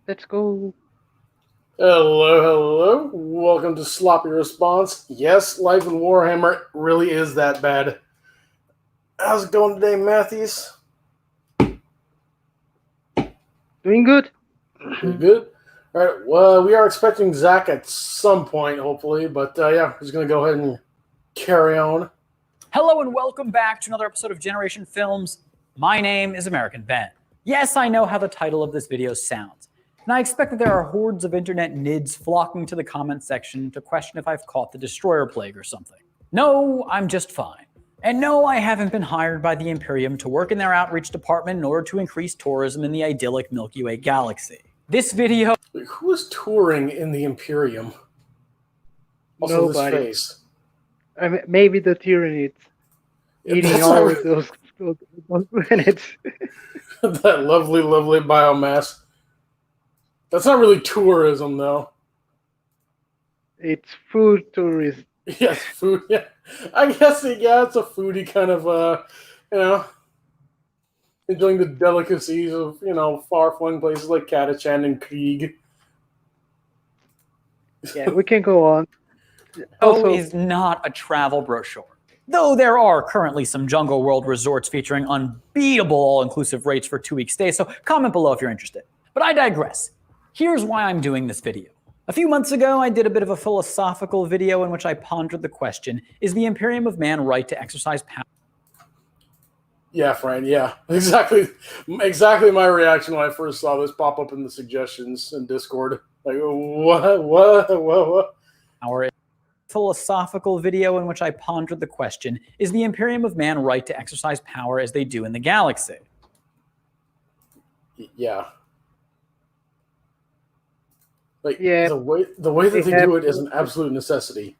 Let's go. Hello, hello. Welcome to Sloppy Response. Yes, life in Warhammer really is that bad. How's it going today, Matthews? Doing good? Pretty good. All right, well, we are expecting Zach at some point, hopefully, but yeah, he's going to go ahead and carry on. Hello and welcome back to another episode of Generation Films. My name is American Ben. Yes, I know how the title of this video sounds, and I expect that there are hordes of internet nids flocking to the comment section to question if I've caught the Destroyer Plague or something. No, I'm just fine. And no, I haven't been hired by the Imperium to work in their outreach department in order to increase tourism in the idyllic Milky Way galaxy. This video... Wait, who is touring in the Imperium? Also, Nobody. this face. I mean, maybe the Tyranids eating That's all not- of those planets. That lovely, lovely biomass. That's not really tourism, though. It's food tourism. Yes, food. Yeah, I guess. Yeah, it's a foodie kind of, enjoying the delicacies of far-flung places like Catachan and Krieg. Yeah, we can go on. Also, is not a travel brochure. Though there are currently some Jungle World resorts featuring unbeatable all-inclusive rates for 2-week stays, so comment below if you're interested. But I digress. Here's why I'm doing this video. A few months ago, I did a bit of a philosophical video in which I pondered the question, is the Imperium of Man right to exercise power? Yeah, Fran, yeah. Exactly my reaction when I first saw this pop up in the suggestions in Discord. Like, what? Our philosophical video in which I pondered the question, is the Imperium of Man right to exercise power as they do in the galaxy? Yeah. Like, Yeah, the way that they do it is an absolute necessity.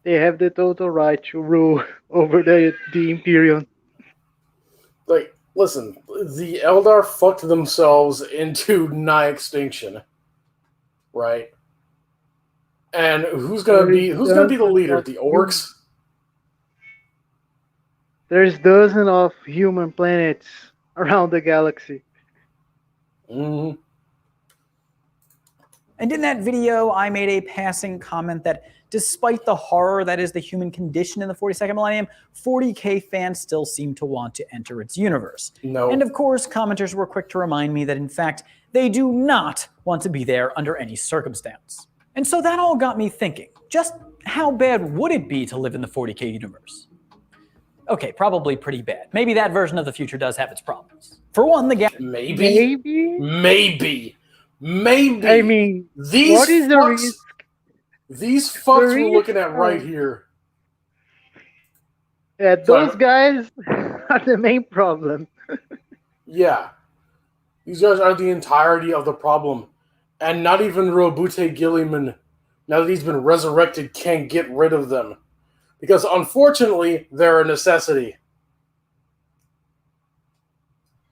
they have the total right to rule over the Imperium. Like, listen, the Eldar fucked themselves into nigh extinction, right? And who's gonna be the leader? The orcs? There's dozens of human planets around the galaxy. Mm-hmm. And in that video, I made a passing comment that despite the horror that is the human condition in the 42nd millennium, 40k fans still seem to want to enter its universe. No. And of course, commenters were quick to remind me that in fact, they do not want to be there under any circumstance. And so that all got me thinking, just how bad would it be to live in the 40k universe? Okay, probably pretty bad. Maybe that version of the future does have its problems. For one, the Maybe. I mean, these what is the risk? These fucks we're looking at right here. Yeah, those guys are the main problem. Yeah. These guys are the entirety of the problem. And not even Robute Gilliman, now that he's been resurrected, can't get rid of them. Because unfortunately, they're a necessity.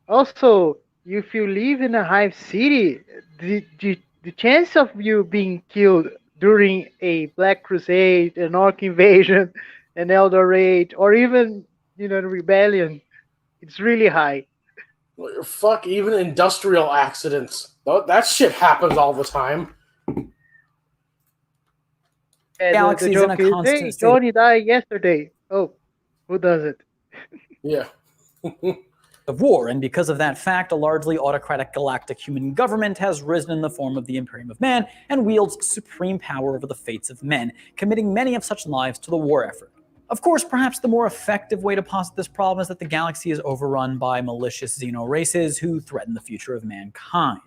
Also, if you live in a hive city, the chance of you being killed during a Black Crusade, an Orc invasion, an Eldar raid, or even the rebellion, it's really high. Fuck, even industrial accidents. That shit happens all the time. Galaxy's in a constant hey, Johnny died yesterday. Oh, who does it? Yeah. of war, and because of that fact, a largely autocratic galactic human government has risen in the form of the Imperium of Man and wields supreme power over the fates of men, committing many of such lives to the war effort. Of course, perhaps the more effective way to posit this problem is that the galaxy is overrun by malicious xeno races who threaten the future of mankind.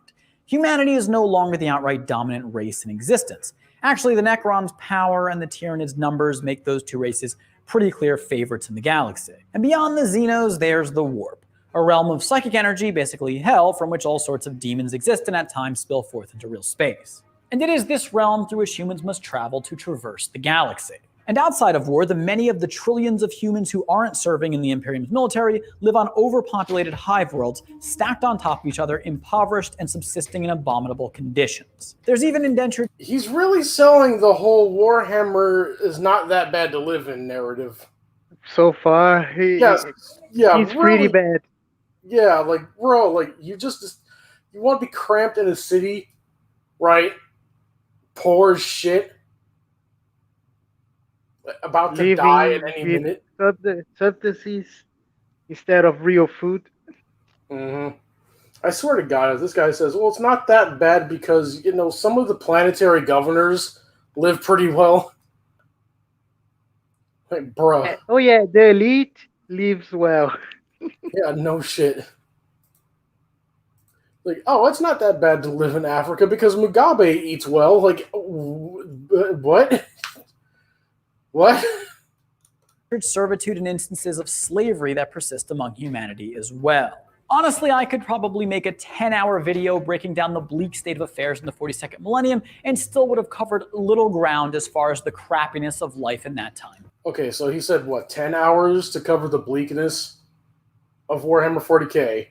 Humanity is no longer the outright dominant race in existence. Actually, the Necrons' power and the Tyranids' numbers make those two races pretty clear favorites in the galaxy. And beyond the Xenos, there's the Warp, a realm of psychic energy, basically hell, from which all sorts of demons exist and at times spill forth into real space. And it is this realm through which humans must travel to traverse the galaxy. And outside of war, the many of the trillions of humans who aren't serving in the Imperium's military live on overpopulated hive worlds, stacked on top of each other, impoverished and subsisting in abominable conditions. There's even indentured... He's really selling the whole Warhammer is not that bad to live in narrative. So far, he's really, pretty bad. Yeah, like, bro, like, you You want to be cramped in a city, right? Poor as shit, about to die at Living any with minute. substances instead of real food. Hmm. I swear to God, if this guy says, well, it's not that bad because, some of the planetary governors live pretty well. Like, bruh. Oh yeah, the elite lives well. Yeah, no shit. Like, oh, it's not that bad to live in Africa because Mugabe eats well. Like, what? What? Servitude and instances of slavery that persist among humanity as well. Honestly, I could probably make a 10-hour video breaking down the bleak state of affairs in the 42nd millennium and still would have covered little ground as far as the crappiness of life in that time. Okay, so he said, what, 10 hours to cover the bleakness of Warhammer 40k?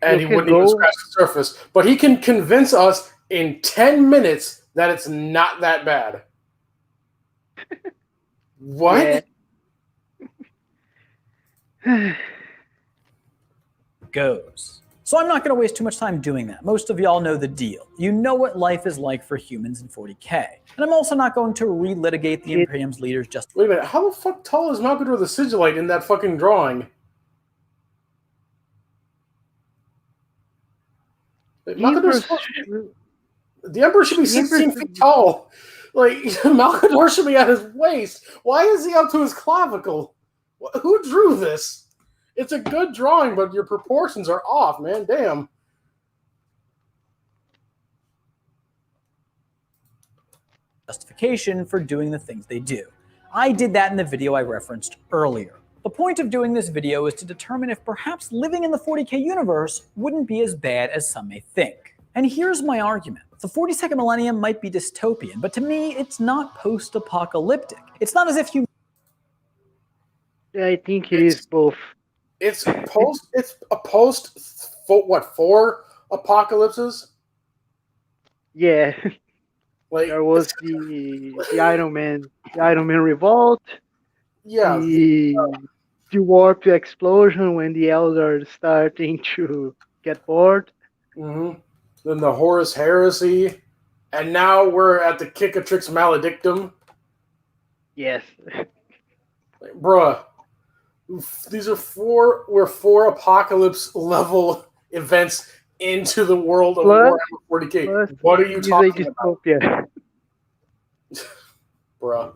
And You he can wouldn't even go. scratch the surface. But he can convince us in 10 minutes that it's not that bad. What? Yeah. Goes. So I'm not going to waste too much time doing that. Most of y'all know the deal. You know what life is like for humans in 40k. And I'm also not going to relitigate the Imperium's leaders just. Wait a minute, how the fuck tall is Malkador the Sigillite in that fucking drawing? The Emperor, The Emperor should be 16 feet tall. Like, Malkador should be at his waist. Why is he up to his clavicle? Who drew this? It's a good drawing, but your proportions are off, man. Damn. Justification for doing the things they do. I did that in the video I referenced earlier. The point of doing this video is to determine if perhaps living in the 40k universe wouldn't be as bad as some may think. And here's my argument. The 42nd millennium might be dystopian, but to me, it's not post-apocalyptic. It's not as if you... I think it is both. It's a post, what, 4 apocalypses? Yeah. Like, There was the Iron Man revolt. Yeah. The warp explosion when the elders starting to get bored. Mm-hmm. Then the Horus Heresy, and now we're at the Cicatrix Maledictum. Yes. Like, bruh, these are 4 apocalypse level events into the world of Warhammer 40k. What are you talking about? Bruh.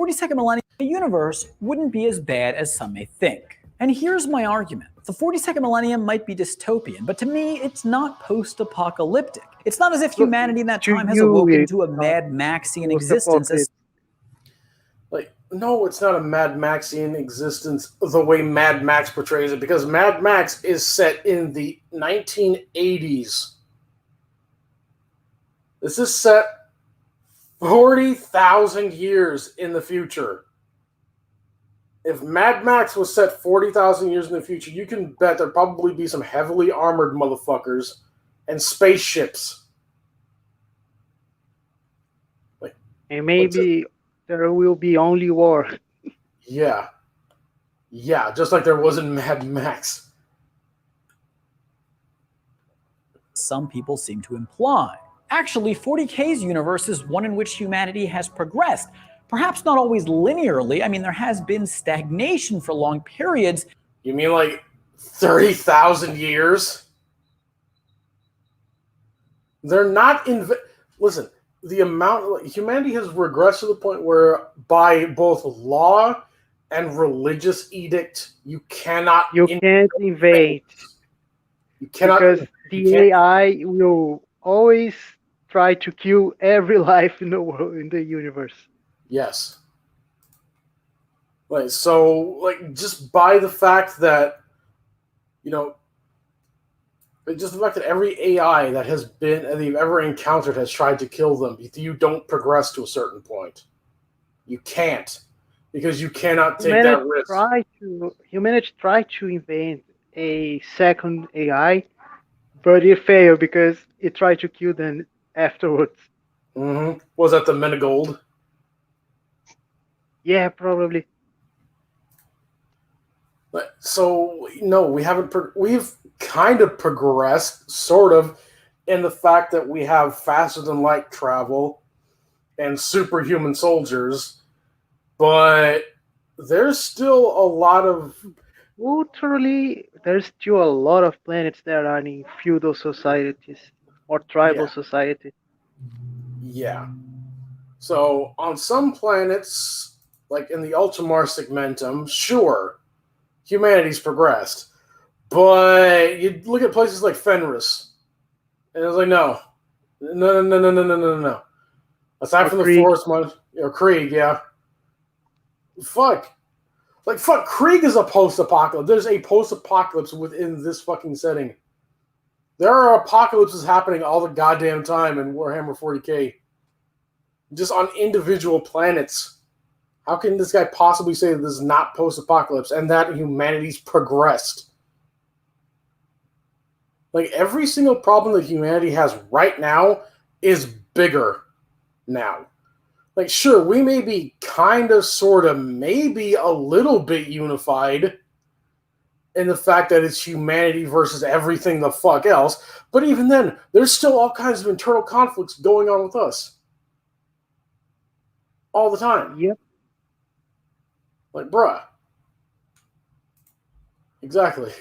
42nd millennium universe wouldn't be as bad as some may think. And here's my argument. The 42nd millennium might be dystopian, but to me, it's not post-apocalyptic. It's not as if humanity in that time has awoken to a Mad Maxian existence as... Like, no, it's not a Mad Maxian existence the way Mad Max portrays it, because Mad Max is set in the 1980s. This is set 40,000 years in the future. If Mad Max was set 40,000 years in the future, you can bet there'd probably be some heavily armored motherfuckers and spaceships. Like, and maybe there will be only war. Yeah. Yeah, just like there was in Mad Max. Some people seem to imply. Actually, 40k's universe is one in which humanity has progressed. Perhaps not always linearly. I mean, there has been stagnation for long periods. You mean like 30,000 years? They're not listen, the amount humanity has regressed to the point where by both law and religious edict, you can't invade. You cannot, because the AI will always try to kill every life in the world, in the universe. Yes. Like, so, like, just by the fact that, just the fact that every AI that they've ever encountered has tried to kill them, you don't progress to a certain point. You can't. Because you cannot take that risk. Humanity tried to invent a second AI, but it failed because it tried to kill them afterwards. Mm-hmm. Was that the Menegold? Yeah, probably. So no, we haven't. We've kind of progressed, sort of, in the fact that we have faster than light travel and superhuman soldiers, but there's still a lot of Culturally, there's still a lot of planets that are in feudal societies or tribal yeah, societies. yeah. So on some planets, like in the Ultramar segmentum, sure, humanity's progressed, but you look at places like Fenris, and it's like no, no, no, no, no, no, no, no, no. Aside Or from the Krieg. forest one, Krieg, yeah. Fuck. Like, fuck, Krieg is a post-apocalypse. There's a post-apocalypse within this fucking setting. There are apocalypses happening all the goddamn time in Warhammer 40k. Just on individual planets. How can this guy possibly say that this is not post-apocalypse and that humanity's progressed? Like, every single problem that humanity has right now is bigger now. Like, sure, we may be kind of, sort of, maybe a little bit unified in the fact that it's humanity versus everything the fuck else, but even then, there's still all kinds of internal conflicts going on with us. All the time. Yep. Like, bruh. Exactly.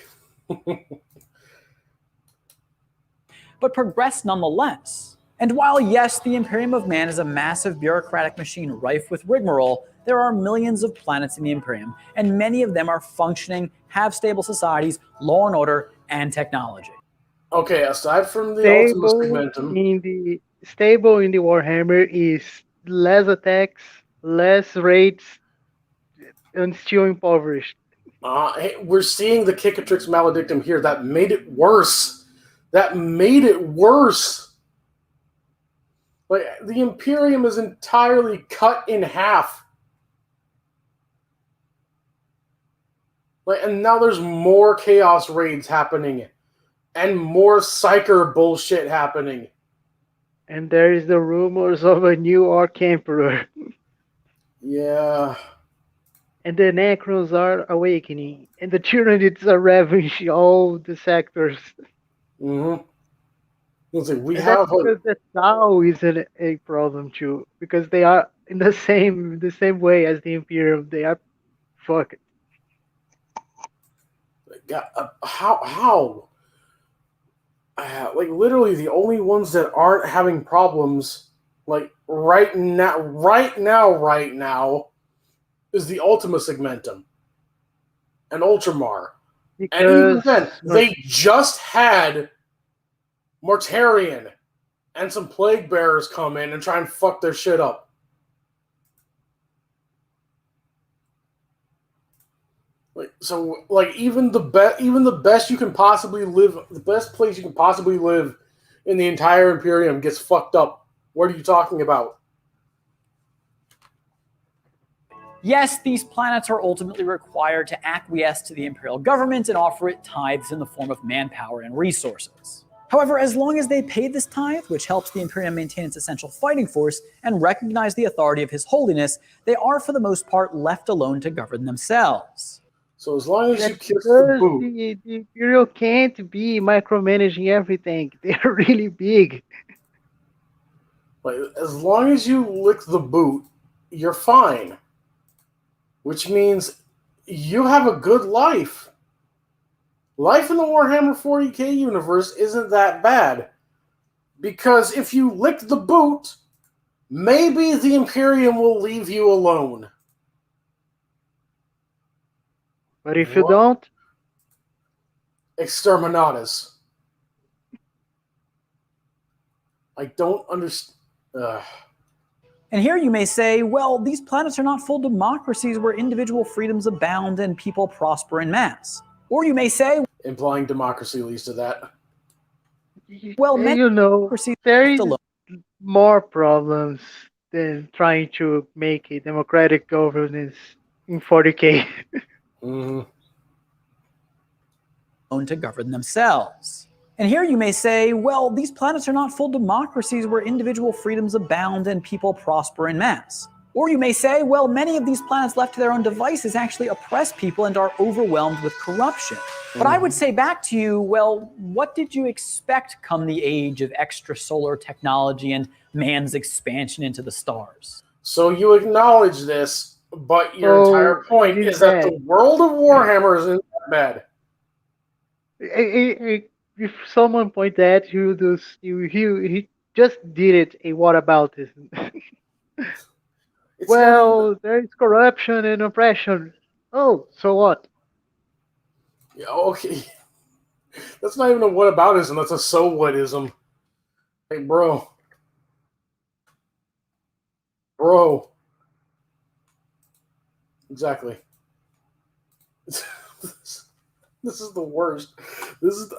But progress nonetheless. And while, yes, the Imperium of Man is a massive bureaucratic machine rife with rigmarole, there are millions of planets in the Imperium, and many of them are functioning, have stable societies, law and order, and technology. Okay, aside from the Ultima Stable Segmentum, in the Warhammer is less attacks, less raids, and still impoverished. hey, we're seeing the Cicatrix Maledictum here. That made it worse. That made it worse. Like, the Imperium is entirely cut in half. Like, and now there's more Chaos raids happening. And more Psyker bullshit happening. And there is the rumors of a new Arch Emperor. Yeah. And the Necrons are awakening. And the Tyranids are ravaging all the sectors. Mm-hmm. Let's see, we And that's have because the Tau is a problem too. Because they are in the same way as the Imperium. They are fucked. how like literally the only ones that aren't having problems like right now is the Ultima Segmentum and Ultramar, and even Because then they just had Mortarion and some Plague Bearers come in and try and fuck their shit up. Like, so, like, even the best you can possibly live, the best place you can possibly live in the entire Imperium gets fucked up. What are you talking about? Yes, these planets are ultimately required to acquiesce to the Imperial government and offer it tithes in the form of manpower and resources. However, as long as they pay this tithe, which helps the Imperium maintain its essential fighting force, and recognize the authority of His Holiness, they are for the most part left alone to govern themselves. So as long as you that's kiss the because boot, the Imperial can't be micromanaging everything. They're really big. like as long as you lick the boot, you're fine. Which means you have a good life. Life in the Warhammer 40k universe isn't that bad. Because if you lick the boot, maybe the Imperium will leave you alone. But if you What? don't, Exterminatus. I don't understand. And here you may say, well, these planets are not full democracies where individual freedoms abound and people prosper in mass. Or you may say, Implying democracy leads to that. well, many democracies are there left is alone more problems than trying to make a democratic governance in 40k. Mm-hmm. to govern themselves. And here you may say, well, these planets are not full democracies where individual freedoms abound and people prosper in mass. Or you may say, well, many of these planets left to their own devices actually oppress people and are overwhelmed with corruption. But I would say back to you, well, what did you expect come the age of extrasolar technology and man's expansion into the stars? So you acknowledge this, but your So entire point it is is that bad. the world of Warhammer isn't that bad. If someone point that, he just did it. A what about this? It's not even. Well, there is corruption and oppression. Oh, so what? Yeah, okay, that's not even a whataboutism. That's a so whatism. Hey, bro, exactly. This is the worst. This is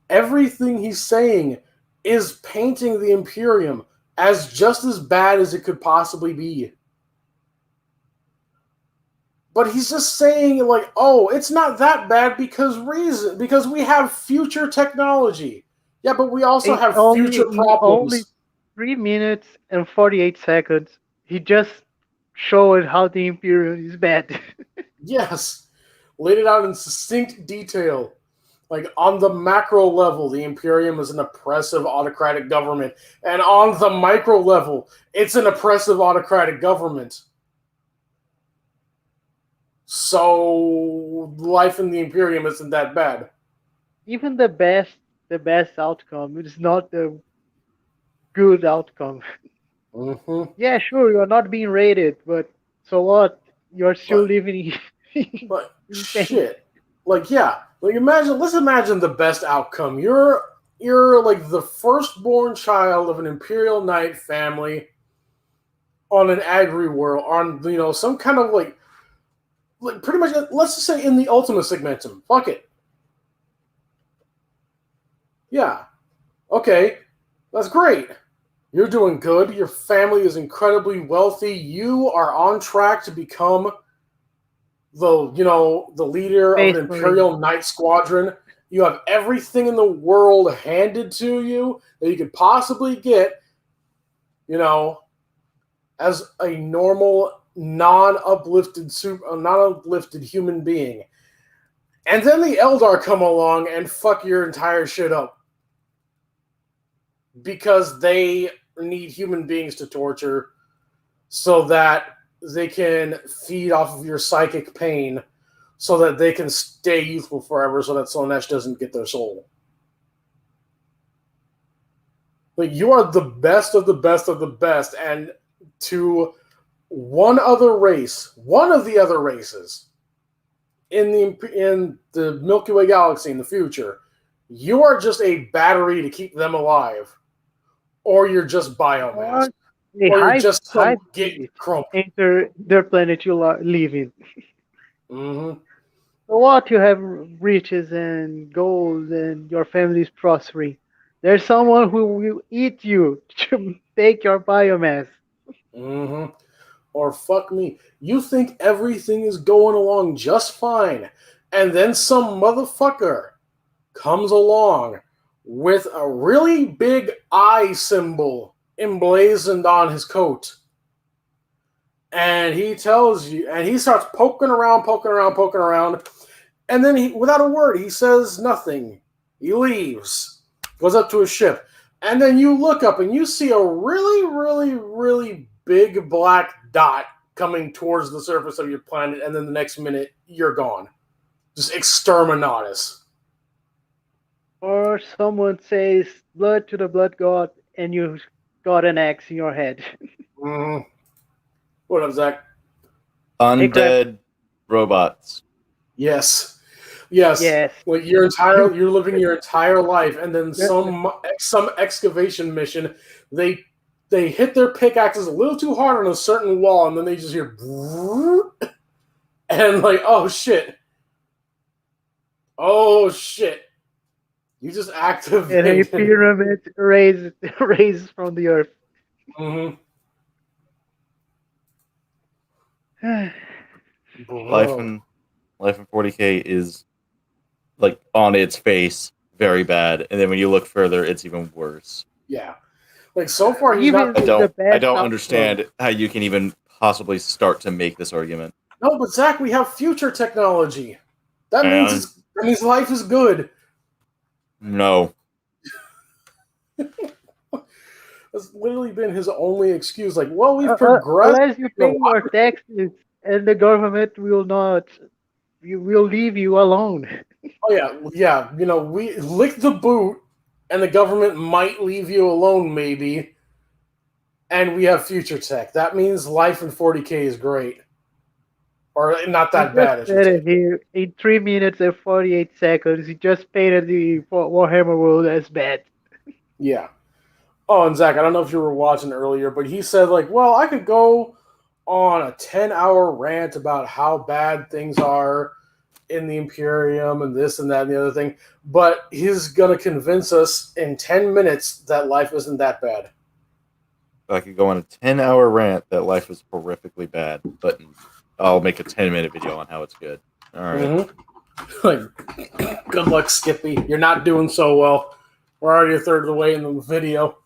everything he's saying is painting the Imperium as just as bad as it could possibly be. But he's just saying like, oh, it's not that bad because we have future technology. Yeah, but we also In have only future in only problems. 3 minutes and 48 seconds, he just showed how the Imperium is bad. Yes, laid it out in succinct detail. Like on the macro level, the Imperium is an oppressive autocratic government, and on the micro level, it's an oppressive autocratic government. So life in the Imperium isn't that bad. Even the best outcome is not the good outcome. Mm-hmm. Yeah, sure, you're not being rated, but so what? You're still But living but in pain. shit, like yeah, like imagine. Let's imagine the best outcome. You're like the firstborn child of an Imperial Knight family on an agri world, on some kind of like pretty much. Let's just say in the Ultima segmentum. Fuck it. Yeah. Okay. That's great. You're doing good. Your family is incredibly wealthy. You are on track to become the leader of Space an Marine. Imperial Knight Squadron. You have everything in the world handed to you that you could possibly get, as a normal, non-uplifted human being. And then the Eldar come along and fuck your entire shit up. Because they need human beings to torture so that they can feed off of your psychic pain so that they can stay youthful forever so that Slanesh doesn't get their soul. Like, you are the best of the best of the best, and to one of the other races in the Milky Way galaxy in the future, you are just a battery to keep them alive. Or you're just biomass. Or a Or you're just some high git spirit crump. enter their planet you live in. Mm-hmm. So what? You have riches and gold and your family is prospering. There's someone who will eat you to take your biomass. Mm-hmm. Or fuck me. You think everything is going along just fine, and then some motherfucker comes along with a really big eye symbol emblazoned on his coat. And he tells you, and he starts poking around, and then without a word, he says nothing. He leaves, goes up to his ship, and then you look up and you see a really, really, really big black dot coming towards the surface of your planet, and then the next minute, you're gone. Just exterminatus. Or someone says blood to the blood god and you got an axe in your head. Mm-hmm. What up, Zach? Hey, Crab. Undead robots. Yes. Yes. Like you're living your entire life, and then some excavation mission, they hit their pickaxes a little too hard on a certain wall, and then they just hear, and like, oh shit, you just And a activated. pyramid raised from the earth. Mm-hmm. Life in 40K is on its face very bad, and then when you look further, it's even worse. Yeah. Like so far, he's Even not. I the don't. I best don't outcome. understand how you can even possibly start to make this argument. No, but Zach, we have future technology. That means And life is good. no, That's literally been his only excuse. Like, well, we've Uh, progressed. unless you You pay know, your taxes, and the government will not, you will leave you alone. oh yeah. You know, we lick the boot, and the government might leave you alone, maybe. And we have future tech. That means life in 40K is great, or not You that just bad, I should said say. it here in 3 minutes and 48 seconds. You just painted the Warhammer world as bad. Yeah. Oh, and Zach, I don't know if you were watching earlier, but he said like, well, I could go on a 10-hour rant about how bad things are in the Imperium and this and that and the other thing, but he's gonna convince us in 10 minutes that life isn't that bad. I could go on a 10-hour rant that life is horrifically bad, but I'll make a 10-minute video on how it's good. All right. Mm-hmm. Like, good luck, Skippy. You're not doing so well. We're already a third of the way in the video,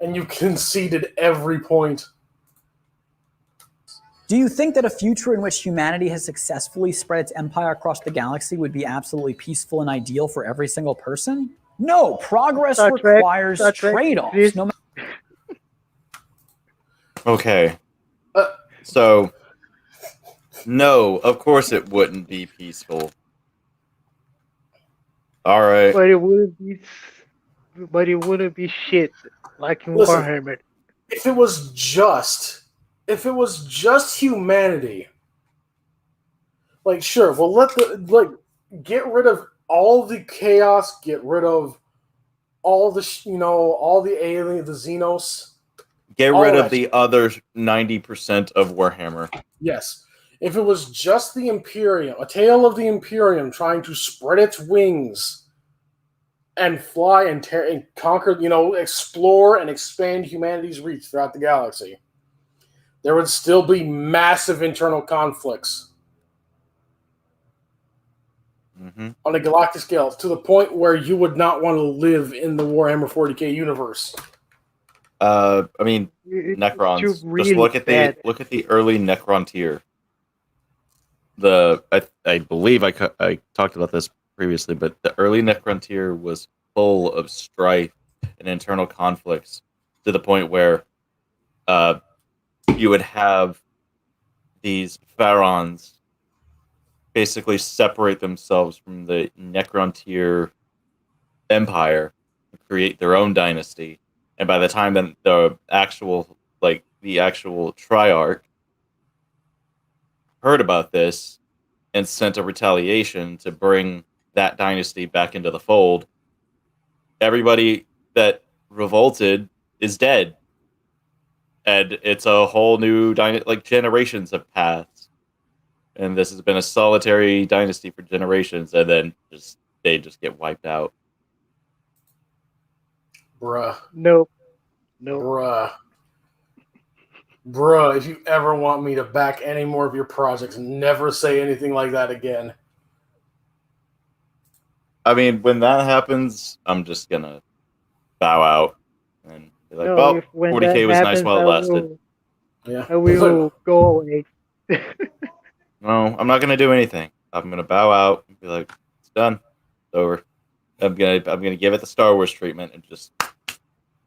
and you conceded every point. Do you think that a future in which humanity has successfully spread its empire across the galaxy would be absolutely peaceful and ideal for every single person? No, progress requires Star Trek trade-offs. exists. No Okay. Uh, So, no, of course it wouldn't be peaceful. All right. But it wouldn't be, but it wouldn't be shit like in Listen, Warhammer. if it was just humanity, like sure, well get rid of all the chaos, get rid of all the all the alien, the Xenos, Get all rid of that. the other 90% of Warhammer. Yes. If it was just the Imperium, a tale of the Imperium trying to spread its wings and fly and conquer, explore and expand humanity's reach throughout the galaxy, there would still be massive internal conflicts Mm-hmm. on a galactic scale to the point where you would not want to live in the Warhammer 40K universe. I mean, It's too Necrons. Just really bad. look at the early Necron tier. I believe I talked about this previously, but the early Necron tier was full of strife and internal conflicts to the point where you would have these pharaons basically separate themselves from the Necron tier empire and create their own dynasty. And by the time that the actual Triarch heard about this and sent a retaliation to bring that dynasty back into the fold, everybody that revolted is dead. And it's a whole new dynasty, like generations have passed. And this has been a solitary dynasty for generations, and then they just get wiped out. Bruh. No, no. Bruh. Bruh, if you ever want me to back any more of your projects, never say anything like that again. I mean, when that happens, I'm just gonna bow out and be like, No, "Well, if when that 40K was nice happens, while it lasted." Yeah. I will go away. No, I'm not gonna do anything. I'm gonna bow out and be like, "It's done, it's over." I'm gonna give it the Star Wars treatment and just,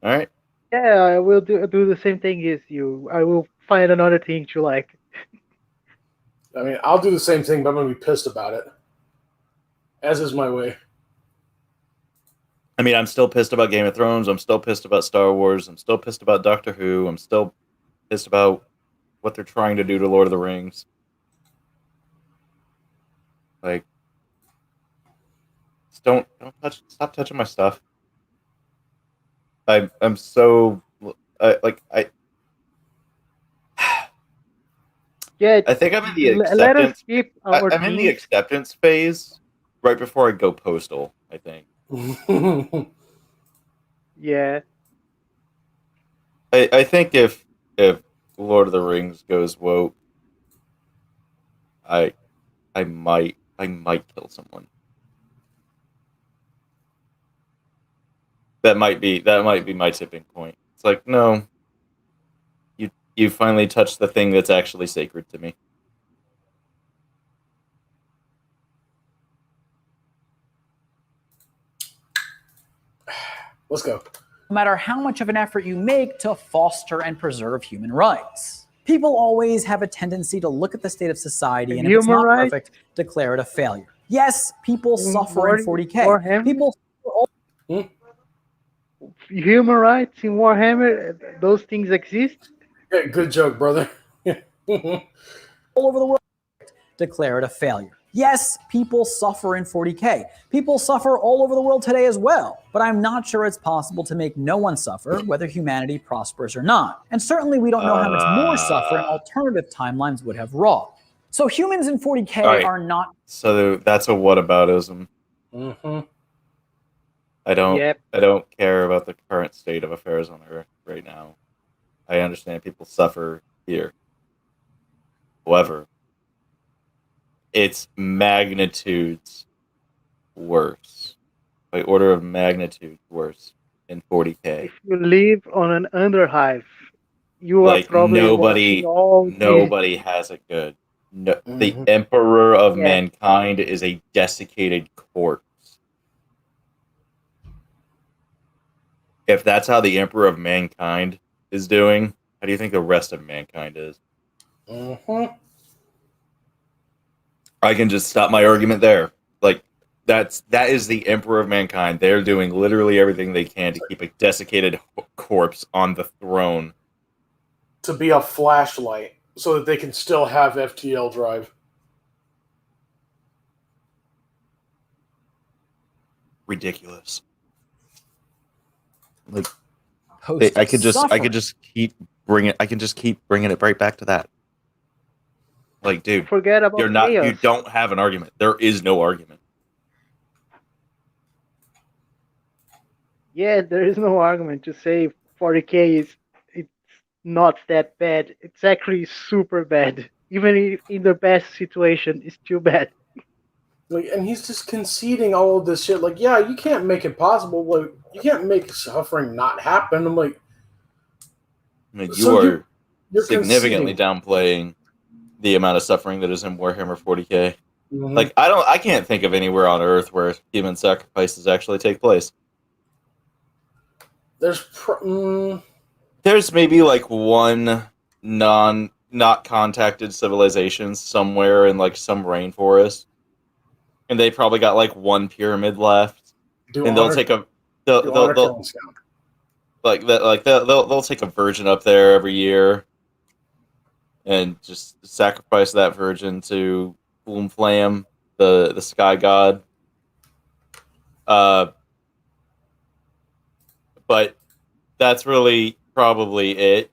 all right. Yeah, I will do the same thing as you. I will find another thing to like. I mean, I'll do the same thing, but I'm going to be pissed about it. As is my way. I mean, I'm still pissed about Game of Thrones. I'm still pissed about Star Wars. I'm still pissed about Doctor Who. I'm still pissed about what they're trying to do to Lord of the Rings. Like, just stop touching my stuff. I'm so I Yeah, I think I'm in the let us acceptance. skip our I'm in the things. acceptance phase right before I go postal. I think. Yeah, I think if Lord of the Rings goes woke, I I might kill someone. That might be my tipping point. It's like, no, you finally touched the thing that's actually sacred to me. Let's go. No matter how much of an effort you make to foster and preserve human rights. People always have a tendency to look at the state of society and if it's Human not rights perfect, declare it a failure. Yes, people suffer in 40K. Warhammer, People human rights in Warhammer, those things exist. Yeah, good joke, brother. all over the world declare it a failure. Yes, people suffer in 40K. People suffer all over the world today as well. But I'm not sure it's possible to make no one suffer, whether humanity prospers or not. And certainly we don't know how much more suffering alternative timelines would have wrought. So humans in 40K Right. are not. So that's a whataboutism. Mm-hmm. I Yep. don't care about the current state of affairs on Earth right now. I understand people suffer here. However, it's magnitudes worse. By order of magnitude worse in 40K. If you live on an underhive, you are Like probably watching all these. nobody has it good. No, the Mhm. emperor of Yeah. mankind is a desiccated corpse. If that's how the emperor of mankind is doing, how do you think the rest of mankind is? Mm-hmm. I can just stop my argument there. Like that is the emperor of mankind. They're doing literally everything they can to keep a desiccated corpse on the throne. To be a flashlight so that they can still have FTL drive. Ridiculous. Like Post I could suffering. just keep bringing it right back to that. Like, dude, Forget about you chaos. don't have an argument. There is no argument. Yeah, there is no argument to say 40K is it's not that bad. It's actually super bad. Even if in the best situation, it's still bad. Like, and he's just conceding all of this shit. Like, yeah, you can't make it possible. Like, you can't make suffering not happen. I'm like, I mean, so you're you're significantly conceding. downplaying the amount of suffering that is in Warhammer 40K. Mhm. Like, I can't think of anywhere on Earth where human sacrifices actually take place. There's There's maybe like one not contacted civilization somewhere in like some rainforest, and they probably got like one pyramid left, do and they'll honor take a do honor they'll killings count. like that like they'll take a virgin up there every year, and just sacrifice that virgin to Boomflam, the sky god. But that's really probably it.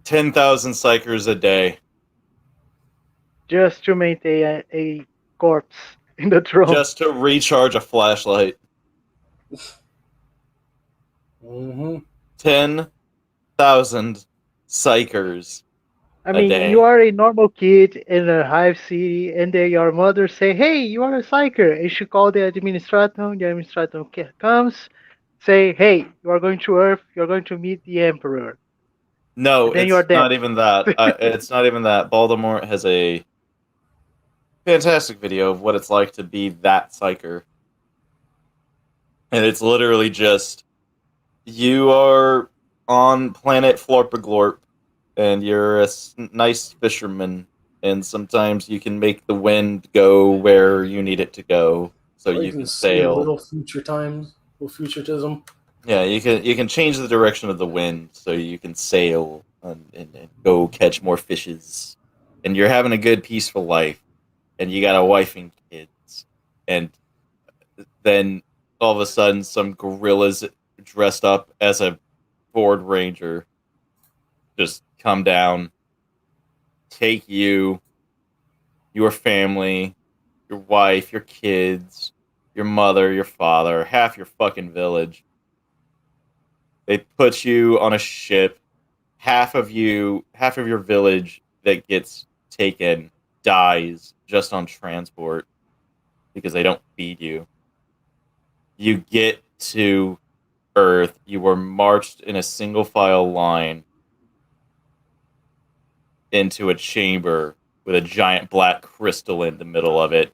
10,000 psychers a day. Just to maintain a corpse in the throne. Just to recharge a flashlight. Mm-hmm. 10,000 psychers I a mean, day. you are a normal kid in a hive city, and then your mother say, "Hey, you are a psyker." And she call the administrator. The administrator comes, say, "Hey, you are going to Earth. You are going to meet the emperor." No, And then you are it's dead. not even that. It's not even that. Baltimore has a fantastic video of what it's like to be that psyker. And it's literally just you are on planet Florpaglorp, and you're a nice fisherman, and sometimes you can make the wind go where you need it to go, so Or you can see a sail. little futurism. Yeah, you can change the direction of the wind so you can sail and go catch more fishes, and you're having a good peaceful life, and you got a wife and kids, and then all of a sudden some gorillas dressed up as a Ford Ranger just come down, take you, your family, your wife, your kids, your mother, your father, half your fucking village. They put you on a ship. Half of your village that gets taken dies just on transport. because they don't feed you. You get to Earth, you were marched in a single file line into a chamber with a giant black crystal in the middle of it.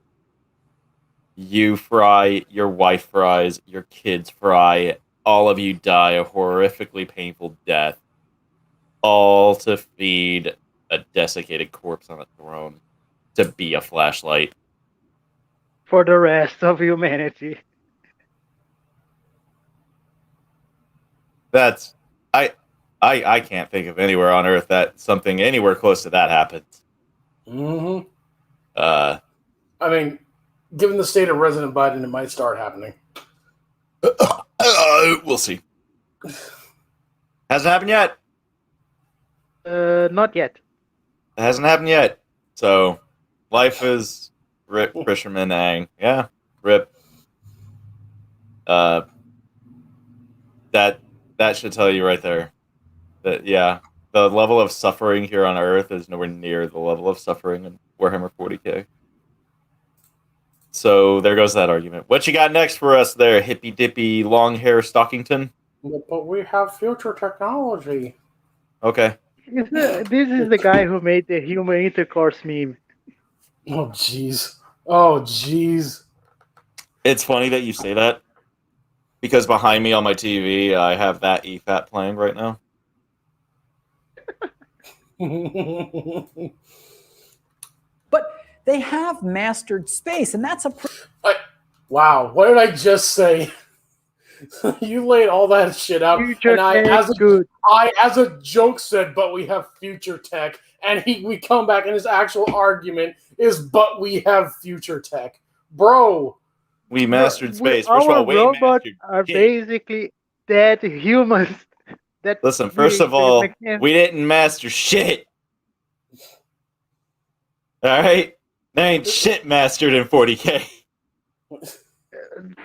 You fry, your wife fries, your kids fry, all of you die a horrifically painful death, all to feed a desiccated corpse on a throne to be a flashlight. For the rest of humanity. That's I can't think of anywhere on Earth that something anywhere close to that happens. Mm-hmm. Uh, I mean, given the state of President Biden, it might start happening. we'll see. Hasn't happened yet. Not yet. It hasn't happened yet. So, life is rip fisherman ang. Yeah, rip. That should tell you right there that the level of suffering here on Earth is nowhere near the level of suffering in Warhammer 40k. So there goes that argument. What you got next for us there, hippy dippy long hair Stockington? But we have future technology. Okay. This is the guy who made the human intercourse meme. Oh jeez. Oh jeez. It's funny that you say that because behind me on my TV, I have that EFAT playing right now. But they have mastered space, and that's a Wow, what did I just say? You laid all that shit out, Future and I, tech good. as a joke, said, "But we have future tech," and we come back, and his actual argument is, "But we have future tech, bro." We mastered space. First Our of all, we robots mastered are shit. basically dead humans. That Listen, first of all, we didn't master shit. All right, there ain't shit mastered in 40k.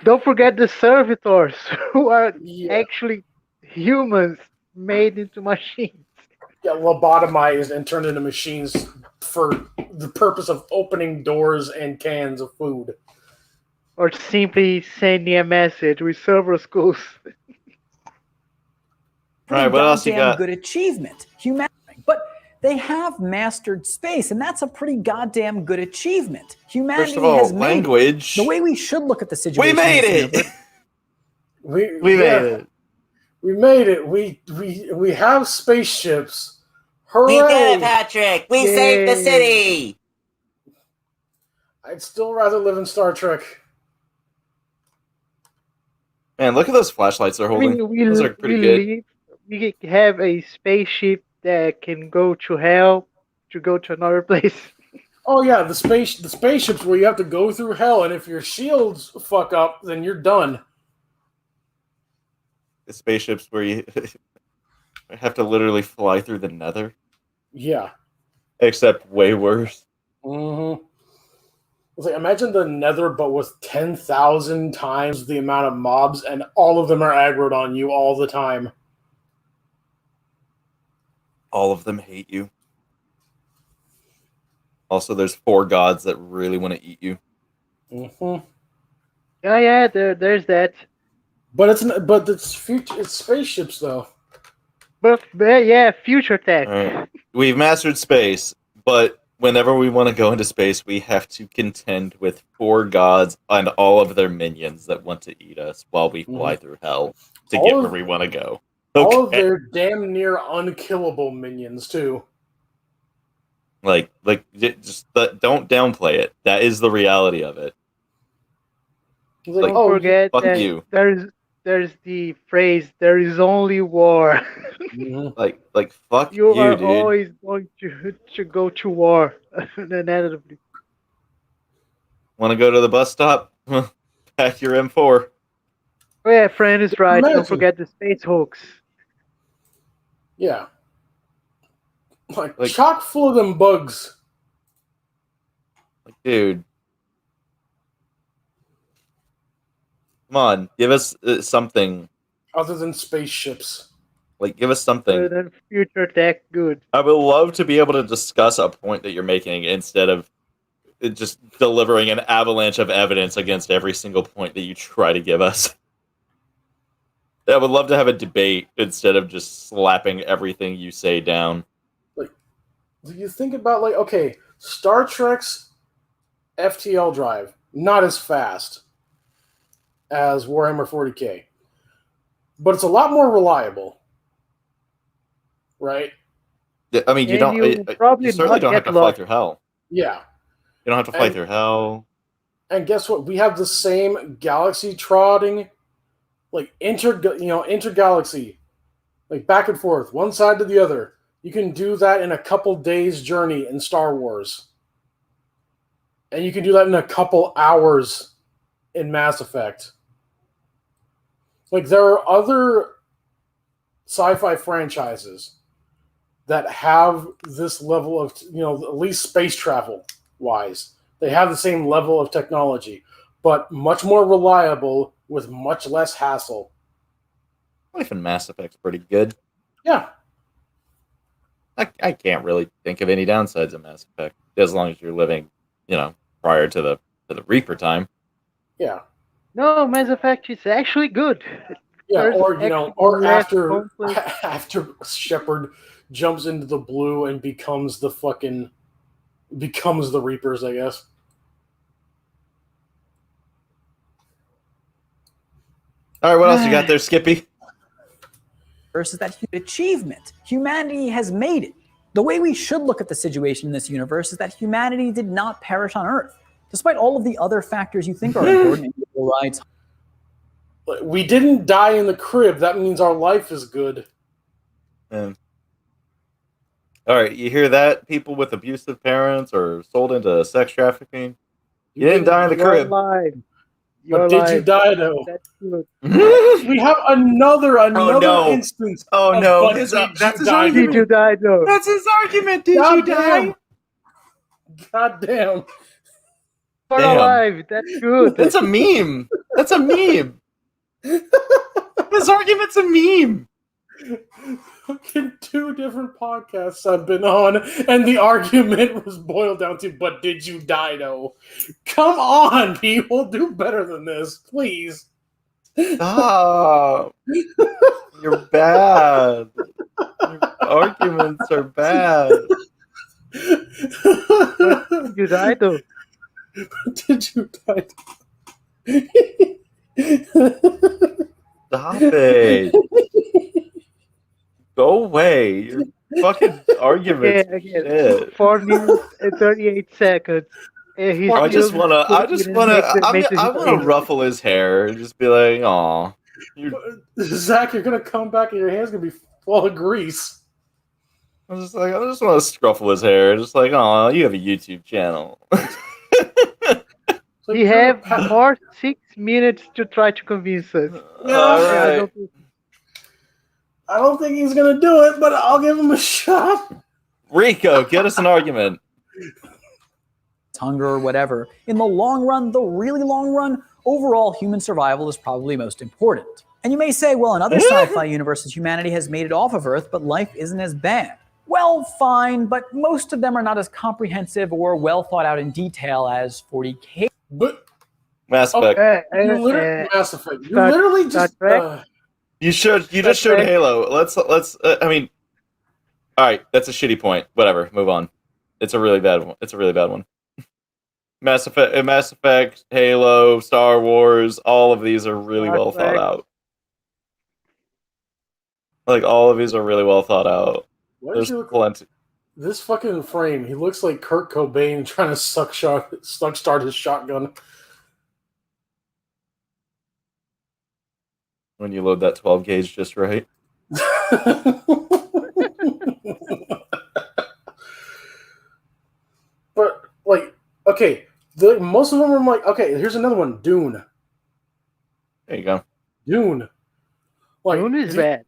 Don't forget the servitors, who are Yeah, actually humans made into machines. lobotomized and turned into machines for the purpose of opening doors and cans of food. Or simply sending a message with server schools. pretty Right, what else you goddamn got? good achievement. Humanity. But they have mastered space, and that's a pretty goddamn good achievement. Humanity First of all, has made language. it. The way we should look at the situation. We made in this it. universe- We made it. We made it. We have spaceships. Hooray! We did it, Patrick! We saved the Yay. city! I'd still rather live in Star Trek. Man, look at those flashlights they're I holding. mean, Those are pretty good. We have a spaceship that can go to hell to go to another place. Oh yeah, the spaceships where you have to go through hell, and if your shields fuck up, then you're done. The spaceships where you have to literally fly through the nether, Yeah. except way worse. Mm-hmm. It's like, imagine the Nether, but with 10,000 times the amount of mobs, and all of them are aggroed on you all the time. All of them hate you. Also, there's 4 gods that really want to eat you. Mm-hmm. Yeah, there's that. But it's spaceships though. But yeah, future tech. All right. We've mastered space, but whenever we want to go into space, we have to contend with 4 gods and all of their minions that want to eat us while we fly through hell to get where we want to go. All of Okay. their damn near unkillable minions too. Like, don't downplay it. That is the reality of it. It's like, Don't forget fuck that you. there's the phrase "there is only war." Mhm. Like fuck You you, are dude. always going to go to war, inevitably. Want to go to the bus stop? Pack your M4. Oh yeah, friend is right. Imagine. Don't forget the space hoax. Yeah. Like Like- chock full of them bugs. Like, dude. Come on, give us something. Other than spaceships. Like, give us something. Then future tech, good. I would love to be able to discuss a point that you're making instead of just delivering an avalanche of evidence against every single point that you try to give us. I would love to have a debate instead of just slapping everything you say down. Like, do you think about, like, okay, Star Trek's FTL drive, not as fast as Warhammer 40K, but it's a lot more reliable, right? I mean, you And don't. you probably You certainly not don't have get to fight lost. through hell. Yeah. You don't have to fight through hell. And guess what? We have the same galaxy trotting, like intergalaxy, like back and forth, one side to the other. You can do that in a couple days' journey in Star Wars. And you can do that in a couple hours in Mass Effect. Like, there are other sci-fi franchises that have this level of, at least space travel wise. They have the same level of technology, but much more reliable with much less hassle. Life in Mass Effect's pretty good. Yeah. I can't really think of any downsides of Mass Effect as long as you're living, prior to the Reaper time. Yeah. No, Mass Effect is actually good. Yeah, There's or actually or less after conflict. after Shepard jumps into the blue and becomes the Reapers, I guess. All right, what else you got there, Skippy? Versus that achievement. Humanity has made it. The way we should look at the situation in this universe is that humanity did not perish on Earth. Despite all of the other factors you think are important, individual rights. We didn't die in the crib. That means our life is good. All right, you hear that? People with abusive parents or sold into sex trafficking. You didn't die in the crib. Alive. But did you die, though? That's good. We have another no. instance. Oh of, no, but that's his die, argument. Did you die though? That's his argument. Did God you die? damn. God damn. You're Damn. alive. That's good. That's a meme. That's a meme. His argument's a meme. Fucking 2 different podcasts I've been on, and the argument was boiled down to, but did you die, though? Come on, people. Do better than this, please. Stop. You're bad. Your arguments are bad. Did you die though? Did you die? Stop it. Go away. Your fucking arguments. Okay. 4 minutes and 38 seconds. I just wanna ruffle his hair and just be like, aw. Zach, you're gonna come back and your hand's gonna be full of grease. I just want to scruffle his hair, just like, aw, you have a YouTube channel. We have more 6 minutes to try to convince us. All right. I don't think he's gonna do it, but I'll give him a shot. Rico, get us an argument. Hunger or whatever. In the long run, the really long run, overall human survival is probably most important. And you may say, well, in other sci-fi universes, humanity has made it off of Earth, but life isn't as bad. Well, fine, but most of them are not as comprehensive or well thought out in detail as 40K. But Mass Effect. Mass Effect. You literally just. You just showed Halo. Let's. I mean, all right. That's a shitty point. Whatever. Move on. It's a really bad one. Mass Effect, Halo, Star Wars. All of these are really well thought out. Like all of these are really well thought out. There's plenty. This fucking frame. He looks like Kurt Cobain trying to start his shotgun. When you load that 12 gauge just right. But, like, okay, most of them are like, okay, here's another one, Dune. There you go. Dune. Like, Dune is bad.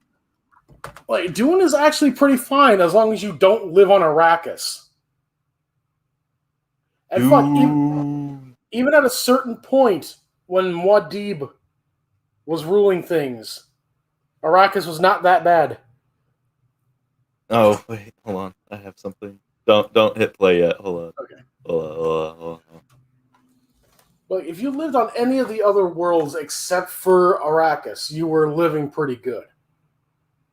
Like, Dune is actually pretty fine as long as you don't live on Arrakis. And fuck, even at a certain point when Muad'Dib was ruling things, Arrakis was not that bad. Oh wait, hold on. I have something. Don't hit play yet. Hold on. Okay. Like, if you lived on any of the other worlds except for Arrakis, you were living pretty good.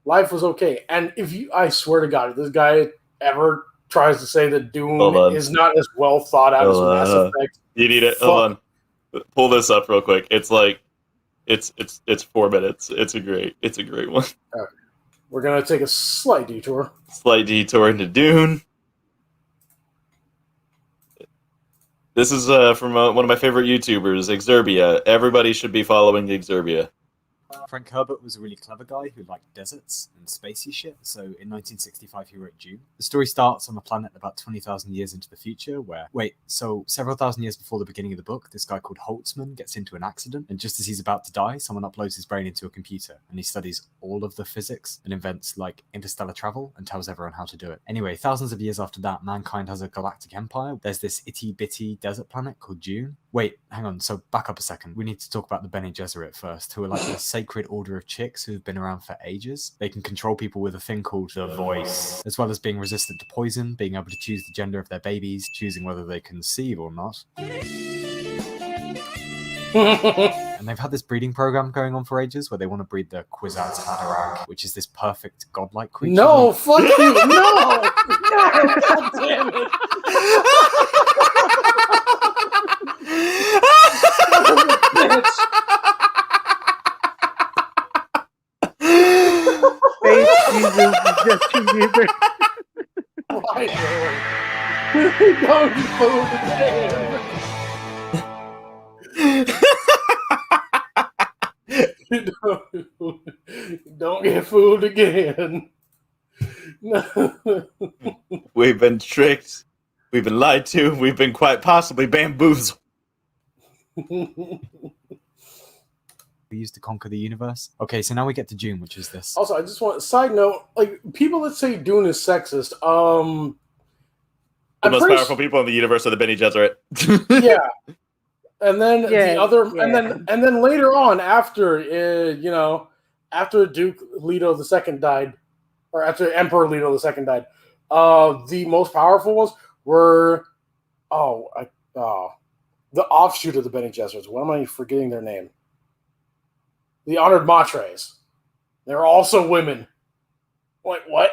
Life was okay. And I swear to God, if this guy ever tries to say that Dune is not as well thought out as Mass Effect, you need it. Hold on. Pull this up real quick. It's like, it's 4 minutes. It's a great one. Okay. We're gonna take a slight detour. Slight detour into Dune. This is from one of my favorite YouTubers, Exerbia. Everybody should be following Exerbia. Frank Herbert was a really clever guy who liked deserts and spacey shit, so in 1965 he wrote Dune. The story starts on a planet about 20,000 years into the future so several thousand years before the beginning of the book, this guy called Holtzman gets into an accident, and just as he's about to die, someone uploads his brain into a computer, and he studies all of the physics and invents, like, interstellar travel and tells everyone how to do it. Anyway, thousands of years after that, mankind has a galactic empire. There's this itty-bitty desert planet called Dune. Wait, hang on, so back up a second. We need to talk about the Bene Gesserit first, who are like the sacred order of chicks who have been around for ages. They can control people with a thing called the voice, as well as being resistant to poison, being able to choose the gender of their babies, choosing whether they conceive or not. And they've had this breeding program going on for ages where they want to breed the Kwisatz Haderach, which is this perfect godlike creature. No, fuck you! No! No! God damn it! Jesus, Justin Bieber. Why, don't fool again. Don't get fooled again. No. We've been tricked. We've been lied to. We've been quite possibly bamboozled. We used to conquer the universe. Okay, so now we get to Dune, which is this. Also, I just want side note, like, people that say Dune is sexist, The most powerful people in the universe are the Bene Gesserit. Yeah. And then Yeah. and then later on, after after Duke Leto II died, or after Emperor Leto II died, the most powerful ones were the offshoot of the Bene Gesserits. What am I forgetting their name? The Honored Matres. They're also women. Like, what?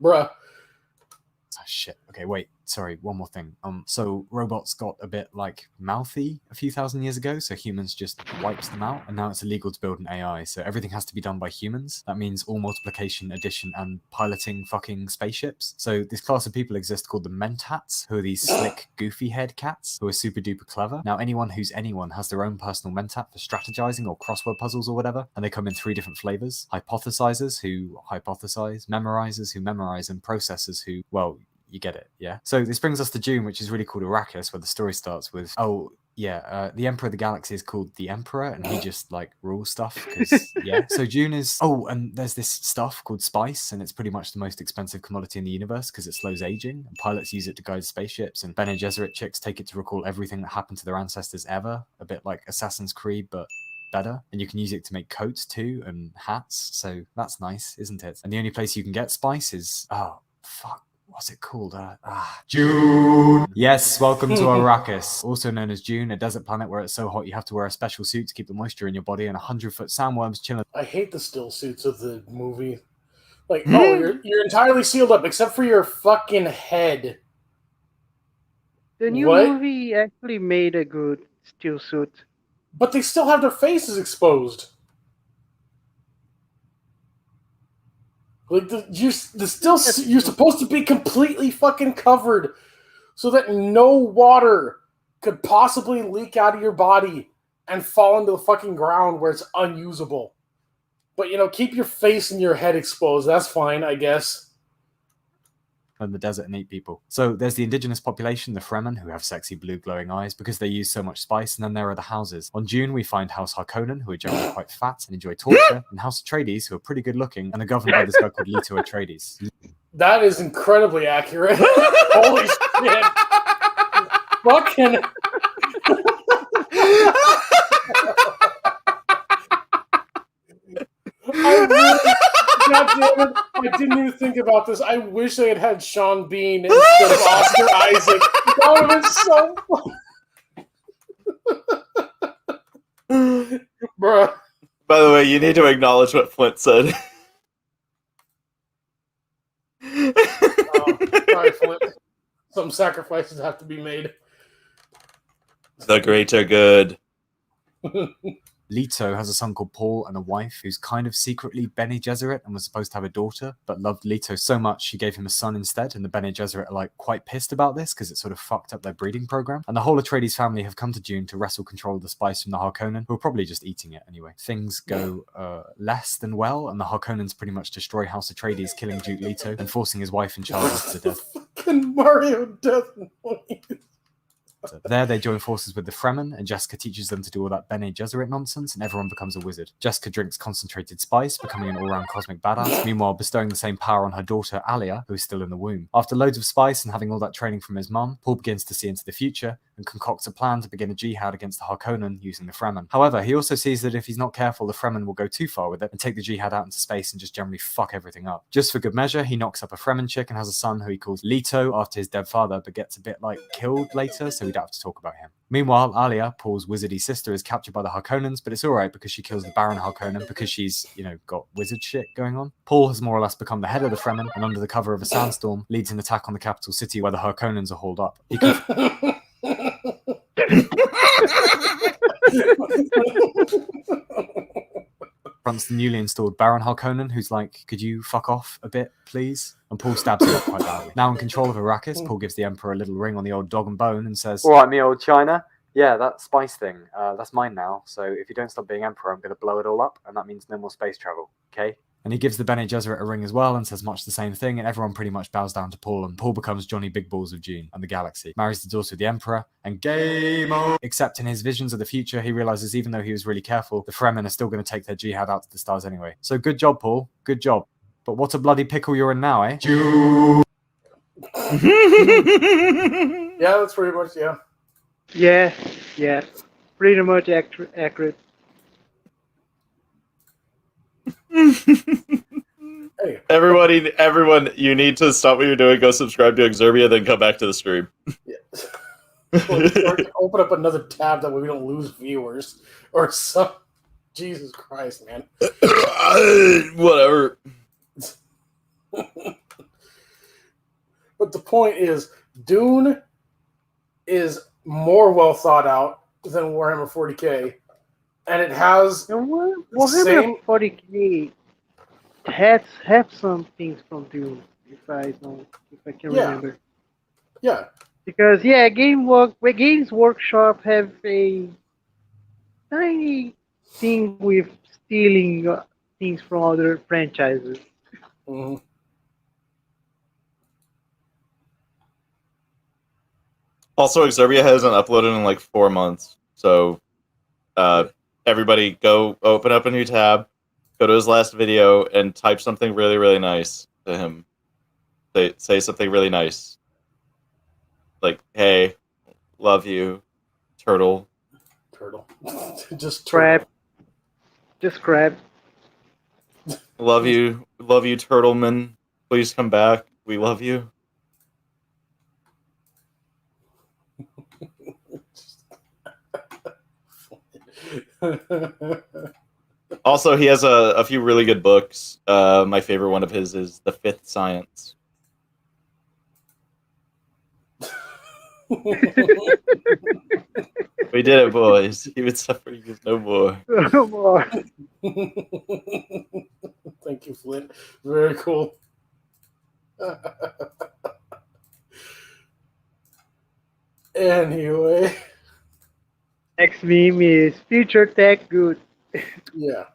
Bruh. Oh, shit. Okay, wait. Sorry, one more thing. So robots got a bit, like, mouthy a few thousand years ago, so humans just wiped them out, and now it's illegal to build an AI, so everything has to be done by humans. That means all multiplication, addition, and piloting fucking spaceships. So this class of people exist called the Mentats, who are these slick, goofy head cats who are super duper clever. Now, anyone who's anyone has their own personal Mentat for strategizing or crossword puzzles or whatever, and they come in 3 different flavors. Hypothesizers, who hypothesize, memorizers, who memorize, and processors, who, well, you get it, yeah? So this brings us to Dune, which is really called Arrakis, where the story starts with, the Emperor of the Galaxy is called the Emperor, and he just, like, rules stuff, because, yeah. So Dune is... Oh, and there's this stuff called spice, and it's pretty much the most expensive commodity in the universe, because it slows aging, and pilots use it to guide spaceships, and Bene Gesserit chicks take it to recall everything that happened to their ancestors ever, a bit like Assassin's Creed, but better. And you can use it to make coats, too, and hats, so that's nice, isn't it? And the only place you can get spice is... Oh, fuck. What's it called? Dune! Yes, welcome to Arrakis, also known as Dune, a desert planet where it's so hot you have to wear a special suit to keep the moisture in your body, and 100-foot sandworms chilling. I hate the still suits of the movie. Like, you're entirely sealed up except for your fucking head. The new movie actually made a good steel suit. But they still have their faces exposed. Like, you're supposed to be completely fucking covered so that no water could possibly leak out of your body and fall into the fucking ground where it's unusable. But, keep your face and your head exposed. That's fine, I guess. In the desert and eat people. So there's the indigenous population, the Fremen, who have sexy blue glowing eyes because they use so much spice, and then there are the houses. On Dune, we find House Harkonnen, who are generally quite fat and enjoy torture, and House Atreides, who are pretty good looking, and are governed by this guy called Leto Atreides. That is incredibly accurate. Holy shit. Fucking... God damn it. I didn't even think about this. I wish they had Sean Bean instead of Oscar Isaac. would have been so fun. Bruh. By the way, you need to acknowledge what Flint said. Sorry, Flint. Some sacrifices have to be made. The great are good. Leto has a son called Paul and a wife who's kind of secretly Bene Gesserit and was supposed to have a daughter, but loved Leto so much she gave him a son instead, and the Bene Gesserit are like quite pissed about this because it sort of fucked up their breeding program. And the whole Atreides family have come to Dune to wrestle control of the spice from the Harkonnen, who are probably just eating it anyway. Things go less than well, and the Harkonnens pretty much destroy House Atreides, killing Duke Leto and forcing his wife and child to death. Fucking Mario death noise. There they join forces with the Fremen, and Jessica teaches them to do all that Bene Gesserit nonsense, and everyone becomes a wizard. Jessica drinks concentrated spice, becoming an all-round cosmic badass, meanwhile bestowing the same power on her daughter Alia, who is still in the womb. After loads of spice and having all that training from his mum, Paul begins to see into the future, and concocts a plan to begin a jihad against the Harkonnen using the Fremen. However, he also sees that if he's not careful, the Fremen will go too far with it and take the jihad out into space and just generally fuck everything up. Just for good measure, he knocks up a Fremen chick and has a son who he calls Leto after his dead father, but gets a bit like killed later, so we don't have to talk about him. Meanwhile, Alia, Paul's wizardy sister, is captured by the Harkonnens, but it's alright because she kills the Baron Harkonnen because she's, got wizard shit going on. Paul has more or less become the head of the Fremen, and under the cover of a sandstorm, leads an attack on the capital city where the Harkonnens are hauled up. He confronts the newly installed Baron Harkonnen, who's like, could you fuck off a bit, please? And Paul stabs him up quite badly. Now in control of Arrakis, Paul gives the Emperor a little ring on the old dog and bone and says, all right, me old China, yeah, that spice thing, that's mine now, so if you don't stop being Emperor, I'm going to blow it all up, and that means no more space travel, okay? And he gives the Bene Gesserit a ring as well and says much the same thing, and everyone pretty much bows down to Paul, and Paul becomes Johnny Big Balls of Dune and the galaxy, marries the daughter of the Emperor, and game on! Except in his visions of the future, he realizes even though he was really careful, the Fremen are still going to take their jihad out to the stars anyway. So good job, Paul, good job. But what a bloody pickle you're in now, eh? Yeah, that's pretty much, yeah. Yeah. Pretty much accurate. Hey. Everyone, you need to stop what you're doing, go subscribe to Exerbia, then come back to the stream. Yeah. Open up another tab that way we don't lose viewers. Or some... Jesus Christ, man. Whatever. But the point is, Dune is more well thought out than Warhammer 40k, and it has Warhammer 40k have some things from Dune, if I can remember. Yeah. Because Games Workshop have a tiny thing with stealing things from other franchises. Mm-hmm. Also, Exerbia hasn't uploaded in like 4 months, so everybody go open up a new tab, go to his last video, and type something really, really nice to him. Say something really nice. Like, hey, love you, turtle. Turtle. Just crab. Just crab. Love you, Turtleman. Please come back. We love you. Also, he has a few really good books. My favorite one of his is The Fifth Science. We did it, boys. Even suffering is no more. No more. Thank you, Flint. Very cool. Anyway. Next meme is Future Tech Good. Yeah.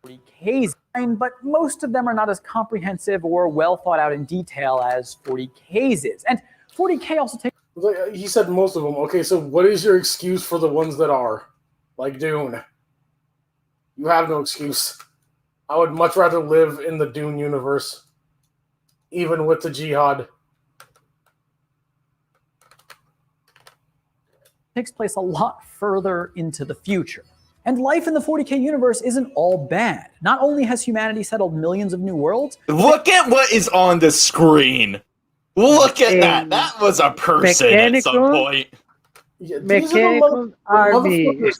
40K's, but most of them are not as comprehensive or well thought out in detail as 40K's is. And 40K also takes... He said most of them. Okay, so what is your excuse for the ones that are? Like Dune. You have no excuse. I would much rather live in the Dune universe. Even with the jihad. Takes place a lot further into the future. And life in the 40K universe isn't all bad. Not only has humanity settled millions of new worlds... Look at what is on the screen! Look at that. A That was a person at some mechanical point. Yeah, these are mechanical the army.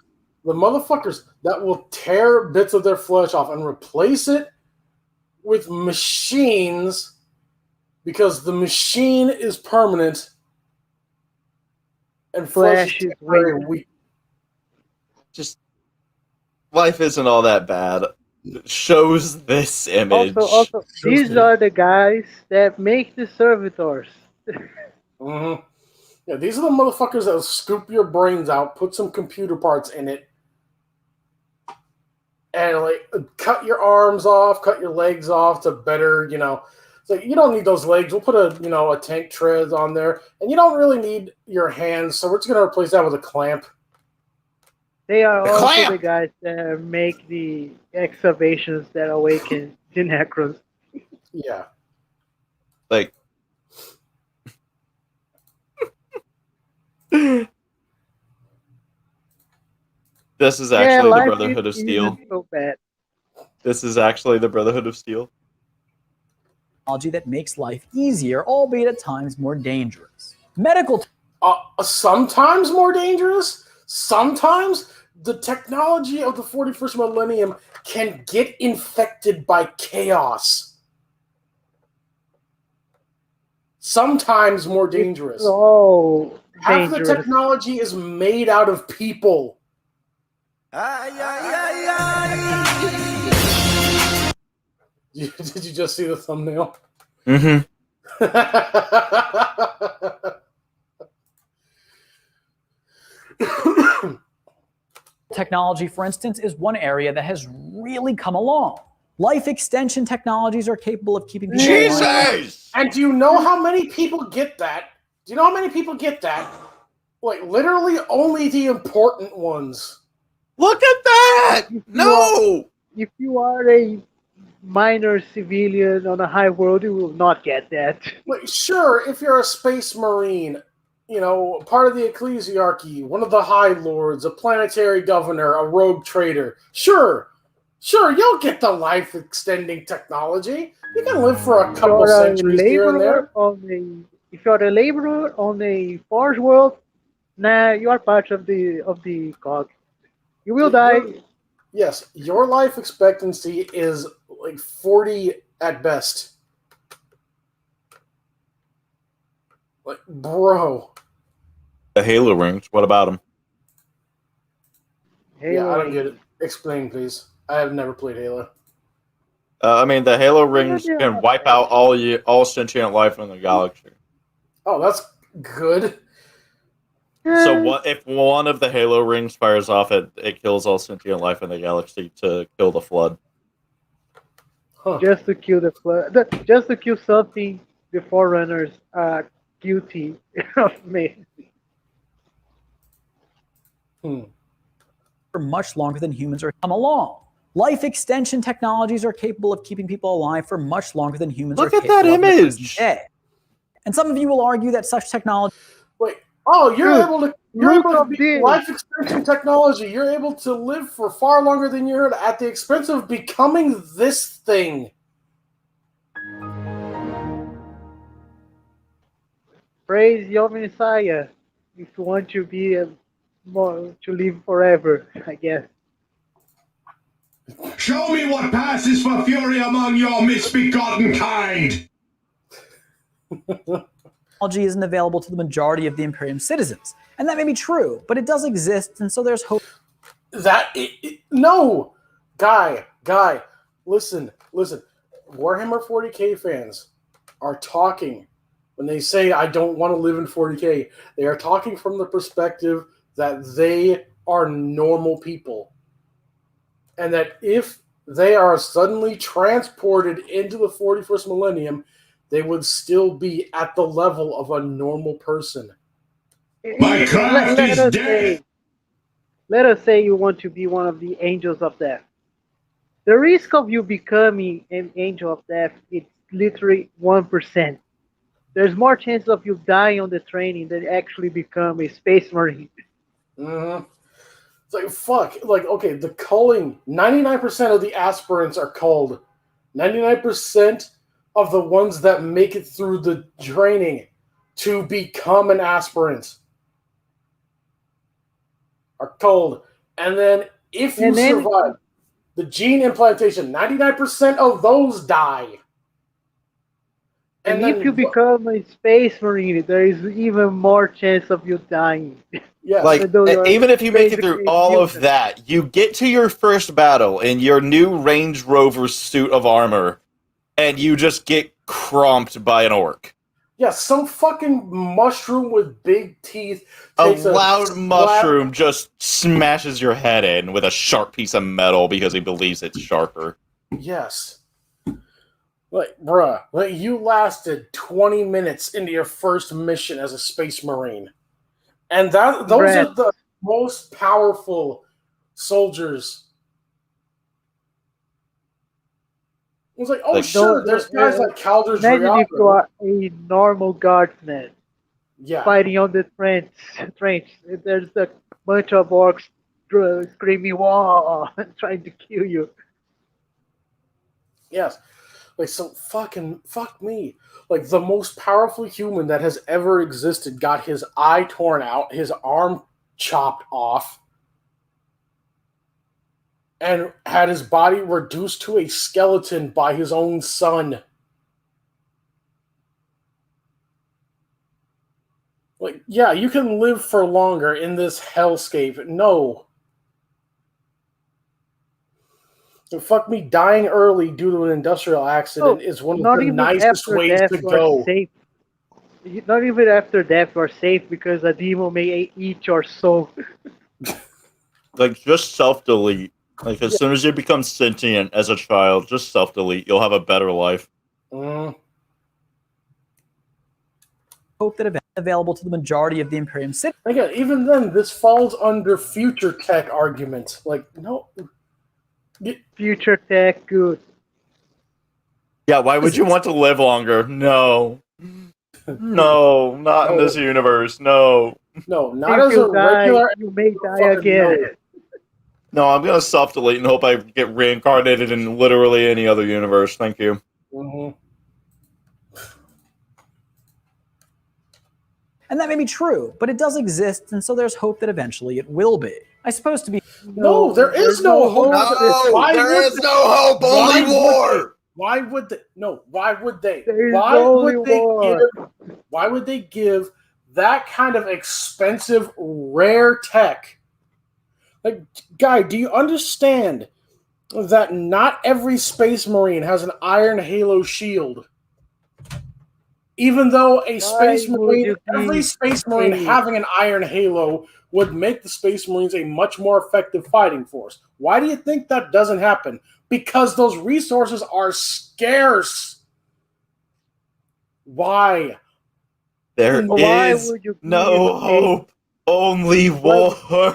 motherfuckers that will tear bits of their flesh off and replace it with machines because the machine is permanent and flesh Flash is is very weak. weak. Just life isn't all that bad. It shows this image. Also, these are the guys that make the servitors. hmm Yeah, these are the motherfuckers that will scoop your brains out, put some computer parts in it, and like cut your arms off, cut your legs off to better, It's like you don't need those legs. We'll put a tank tread on there, and you don't really need your hands, so we're just gonna replace that with a clamp. They are The also the clamp! guys that make the excavations that awaken the Necrons. Yeah. Like, this is Yeah, actually the life Brotherhood of Steel. isn't so bad. This is actually the Brotherhood of Steel. Technology that makes life easier, albeit at times more dangerous. Medical Sometimes more dangerous. Sometimes the technology of the 41st millennium can get infected by chaos. Sometimes more dangerous. Oh, Half the dangerous. technology is made out of people. Did you just see the thumbnail? Mm-hmm. technology, for instance, is one area that has really come along. Life extension technologies are capable of keeping people alive. Jesus! And do you know how many people get that? Do you know how many people get that? Like, literally only the important ones. Look at that! No! If you are a minor civilian on a high world, you will not get that. Like, sure, if you're a space marine, part of the ecclesiarchy, one of the high lords, a planetary governor, a rogue trader, sure, you'll get the life extending technology. You can live for a couple centuries here and there. If you're a laborer on a forge world, nah, you are part of the cog. You will die. Yes, your life expectancy is like 40 at best. Like, bro. The Halo rings, what about them? Yeah, I don't get it. Explain, please. I have never played Halo. I mean, the Halo rings can wipe out all sentient life in the galaxy. Oh, that's good. So what if one of the Halo rings fires off, it kills all sentient life in the galaxy to kill the flood? Huh. Just to kill the flood, just to kill something the Forerunners are guilty of me. For much longer than humans are come along. Life extension technologies are capable of keeping people alive for much longer than humans Look are at that capable of in the image! present day. And some of you will argue that such technology Wait. Oh, you're able to be this. life extension technology. You're able to live for far longer than you're at the expense of becoming this thing. Praise your Messiah if you want to be to live forever, I guess. Show me what passes for fury among your misbegotten kind. technology isn't available to the majority of the Imperium citizens. And that may be true, but it does exist, and so there's hope. No! Guy, listen. Warhammer 40k fans are talking. When they say, I don't want to live in 40k, they are talking from the perspective that they are normal people. And that if they are suddenly transported into the 41st millennium, they would still be at the level of a normal person. My craft is dead. Let us say you want to be one of the angels of death. The risk of you becoming an angel of death is literally 1%. There's more chance of you dying on the training than actually become a space marine. Mm-hmm. It's like, fuck. Like, okay, the culling, 99% of the aspirants are culled. 99% of the ones that make it through the training to become an aspirant are told. And then if you And then survive the gene implantation, 99% of those die. And And if you then, become a space marine, there is even more chance of you dying. yes, Like, Even though you're even if you make it through basically all of human. that, you get to your first battle in your new Range Rover suit of armor, and you just get cromped by an orc. yes, some fucking mushroom with big teeth A takes a loud slap. mushroom just smashes your head in with a sharp piece of metal because he believes it's sharper. Yes. Like, bruh, like you lasted 20 minutes into your first mission as a space marine. And those Congrats. are the most powerful soldiers. It was like, oh Like, sure, there's guys like Calder's Imagine if you Riago. are a normal guardsman Yeah. fighting on the trench. There's a bunch of orcs screaming "Wah!" trying to kill you. Yes. Like, so fuck me. Like, the most powerful human that has ever existed got his eye torn out, his arm chopped off, and had his body reduced to a skeleton by his own son. Like, yeah, you can live for longer in this hellscape. No. And fuck me, dying early due to an industrial Oh, accident is one of not the even nicest after ways death to you are go. safe. Not even after death you are safe because a demon may eat your soul. like just self-delete. Like, as soon as you become sentient as a child, just self-delete. You'll have a better life. Mm. Hope that event available to the majority of the Imperium citizens. Again, even then, this falls under future tech argument. Like, no. Future tech, good. Yeah, why would you want to live longer? No. No, not in this universe. No. No, not If as a you die, regular. you may die Fucking no. again. No, I'm gonna self-delete and hope I get reincarnated in literally any other universe. Thank you. Mhm. And that may be true, but it does exist, and so there's hope that eventually it will be. I suppose to be No, there is there's no hope. No, Why there would is they? no hope. Only Why would war. Why would they? No, why would they? there is Why only would they war. give? Why would they give that kind of expensive, rare tech? Like, guy, do you understand that not every space marine has an iron halo shield? Even though a space Why would marine, you every give space marine a having an iron halo would make the space marines a much more effective fighting force. Why do you think that doesn't happen? Because those resources are scarce. Why? There why is would you give no hope. Only war. Why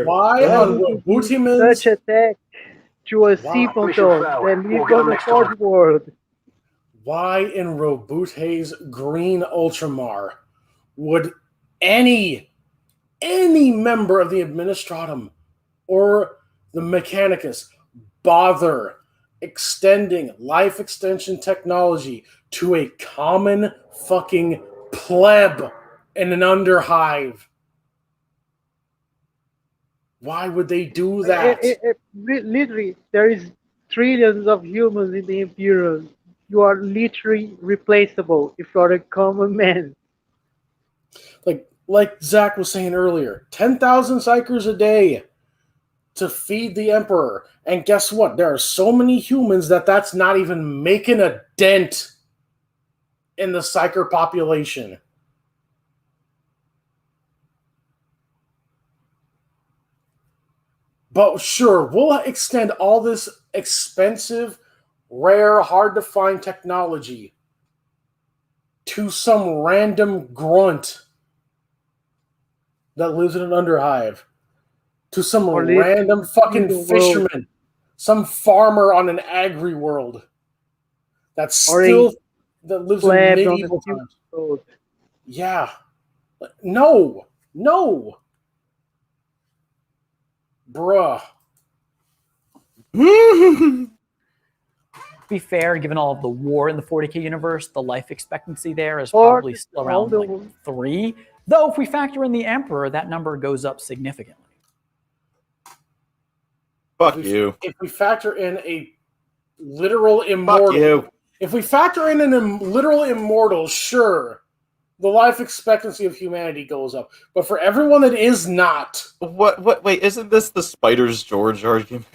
why on would you give Butiman's? such a tech to a Why? simpleton that lives on the Forge world? Why in Robute's Green Ultramar would any member of the Administratum or the Mechanicus bother extending life extension technology to a common fucking pleb in an underhive? Why would they do that? Literally, there is trillions of humans in the Imperium. You are literally replaceable if you are a common man. Like Zach was saying earlier, 10,000 psychers a day to feed the Emperor. And guess what? There are so many humans that's not even making a dent in the psyker population. But sure, we'll extend all this expensive, rare, hard to find technology to some random grunt that lives in an underhive, to some Or live random in fucking the world, fisherman, some farmer on an agri world that or a lives in pleb on the medieval Silk times. Road. Yeah. No. No. Bruh. To be fair, given all of the war in the 40k universe, the life expectancy there is Or probably still all around the like 3. Though if we factor in the Emperor, that number goes up significantly. Fuck you. If we factor in a literal Fuck immortal, you. if we factor in literal immortal, sure, the life expectancy of humanity goes up. But for everyone that is not, What? Wait, isn't this the Spiders George argument?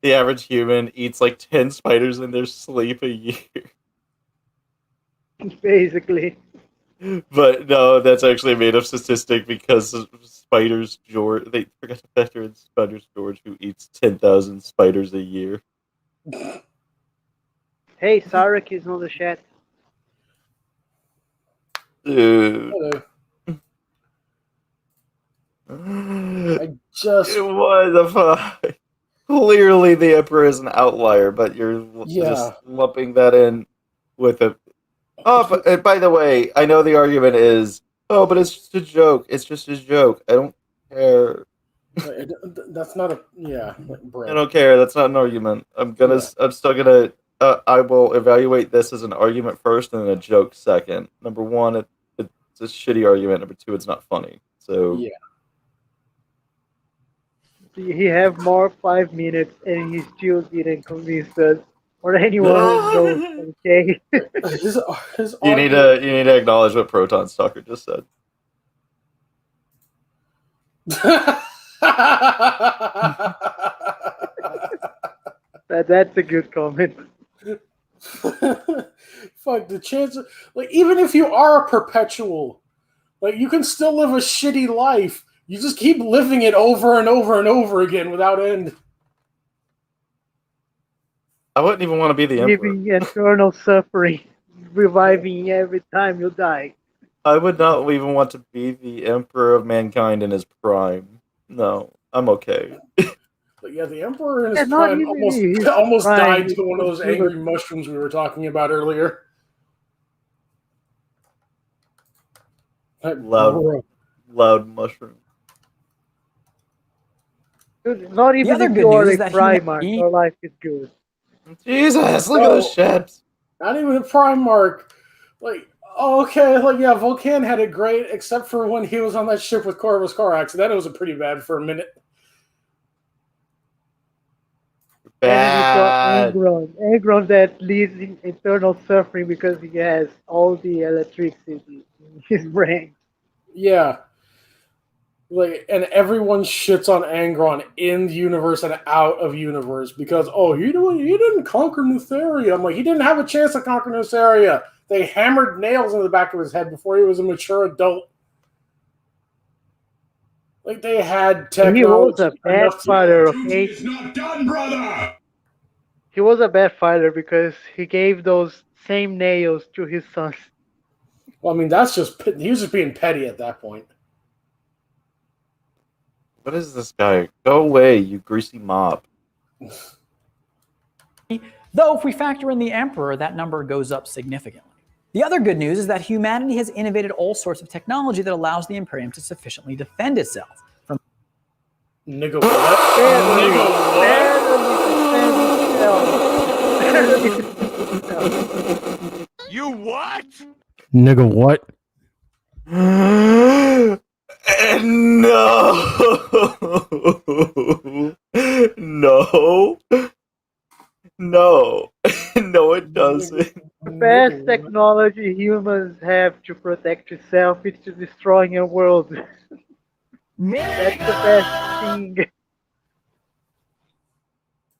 The average human eats like 10 spiders in their sleep a year. basically. But no, that's actually a made up statistic because Spiders George, they forgot to factor in Spiders George, who eats 10,000 spiders a year. Hey, Sarek is on the chat. Dude. I just What the fuck? Clearly, the Emperor is an outlier, but you're just lumping that in with a. Oh, but and by the way, I know the argument is, oh, but it's just a joke. It's just a joke. I don't care. That's not a bro. I don't care. That's not an argument. I'm still gonna. I will evaluate this as an argument first and then a joke second. Number one, it's a shitty argument. Number two, it's not funny. So yeah. He have more 5 minutes and he still didn't convince us or anyone who knows. Okay. You need to acknowledge what Proton Stalker just said. That's a good comment. Fuck the chances. Like, even if you are a perpetual, like, you can still live a shitty life. You just keep living it over and over and over again without end. I wouldn't even want to be the Emperor. Giving eternal suffering, reviving every time you die. I would not even want to be the Emperor of mankind in his prime. No, I'm okay. But yeah, the Emperor in his prime almost died to one of those angry mushrooms we were talking about earlier. Loud mushroom. Dude, not even if you are a Primarch, your life is good. Jesus, look at those ships. Not even a Primarch. Like, okay, like, yeah, Vulcan had it great, except for when he was on that ship with Corvus Corax. That was pretty bad for a minute. Bad. Angron that leads in eternal suffering because he has all the electricity in his brain. Yeah. Like, and everyone shits on Angron in the universe and out of universe because, oh, he didn't conquer Nutheria. I'm like, he didn't have a chance to conquer Nutheria. They hammered nails in the back of his head before he was a mature adult. Like, they had technology. He was a bad fighter, okay? It's not done, brother. He was a bad fighter because he gave those same nails to his sons. Well, I mean, he was just being petty at that point. What is this guy? Go away, you greasy mop. Though if we factor in the Emperor, that number goes up significantly. The other good news is that humanity has innovated all sorts of technology that allows the Imperium to sufficiently defend itself. From Nigga what? You what? Nigga what? No. No. No. No, it doesn't. The best technology humans have to protect yourself is to destroy your world. That's the best thing.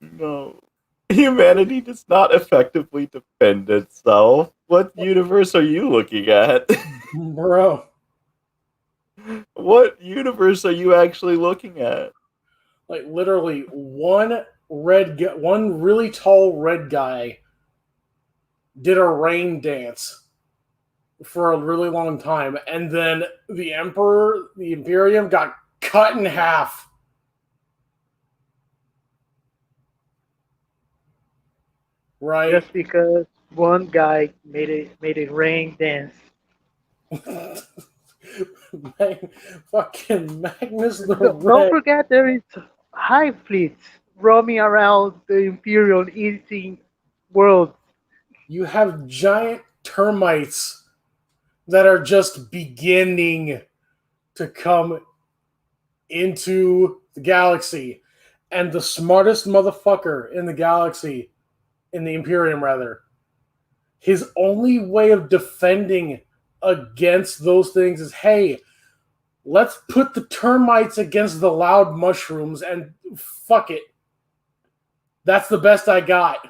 No. Humanity does not effectively defend itself. What universe are you looking at? Bro. What universe are you actually looking at? Like, literally, one really tall red guy did a rain dance for a really long time, and then the Imperium got cut in half. Right? Just because one guy made a rain dance. Fucking Magnus the Don't Red. forget there is hive fleets roaming around the Imperium eating world. You have giant termites that are just beginning to come into the galaxy. And the smartest motherfucker in the galaxy, in the Imperium rather, his only way of defending against those things is, hey, let's put the termites against the loud mushrooms and fuck it. That's the best I got.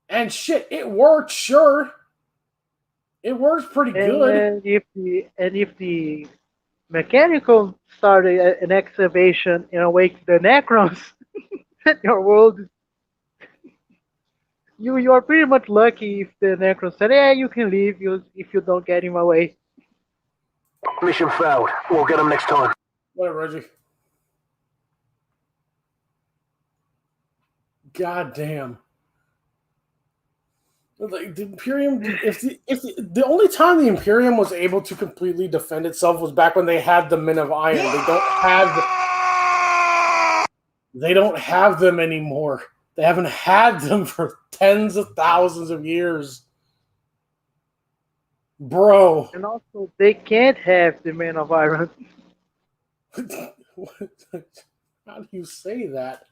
And shit, it worked, sure. It works pretty good. And if the mechanical started an excavation and awake the Necrons, your world, you are pretty much lucky if the Necrons said, "Yeah, you can leave you if you don't get in my way." Mission failed. We'll get them next time. Whatever, Reggie. God damn. Like the Imperium, the only time the Imperium was able to completely defend itself was back when they had the Men of Iron. They don't have them anymore. They haven't had them for tens of thousands of years. Bro. And also, they can't have the Men of Iron. How do you say that?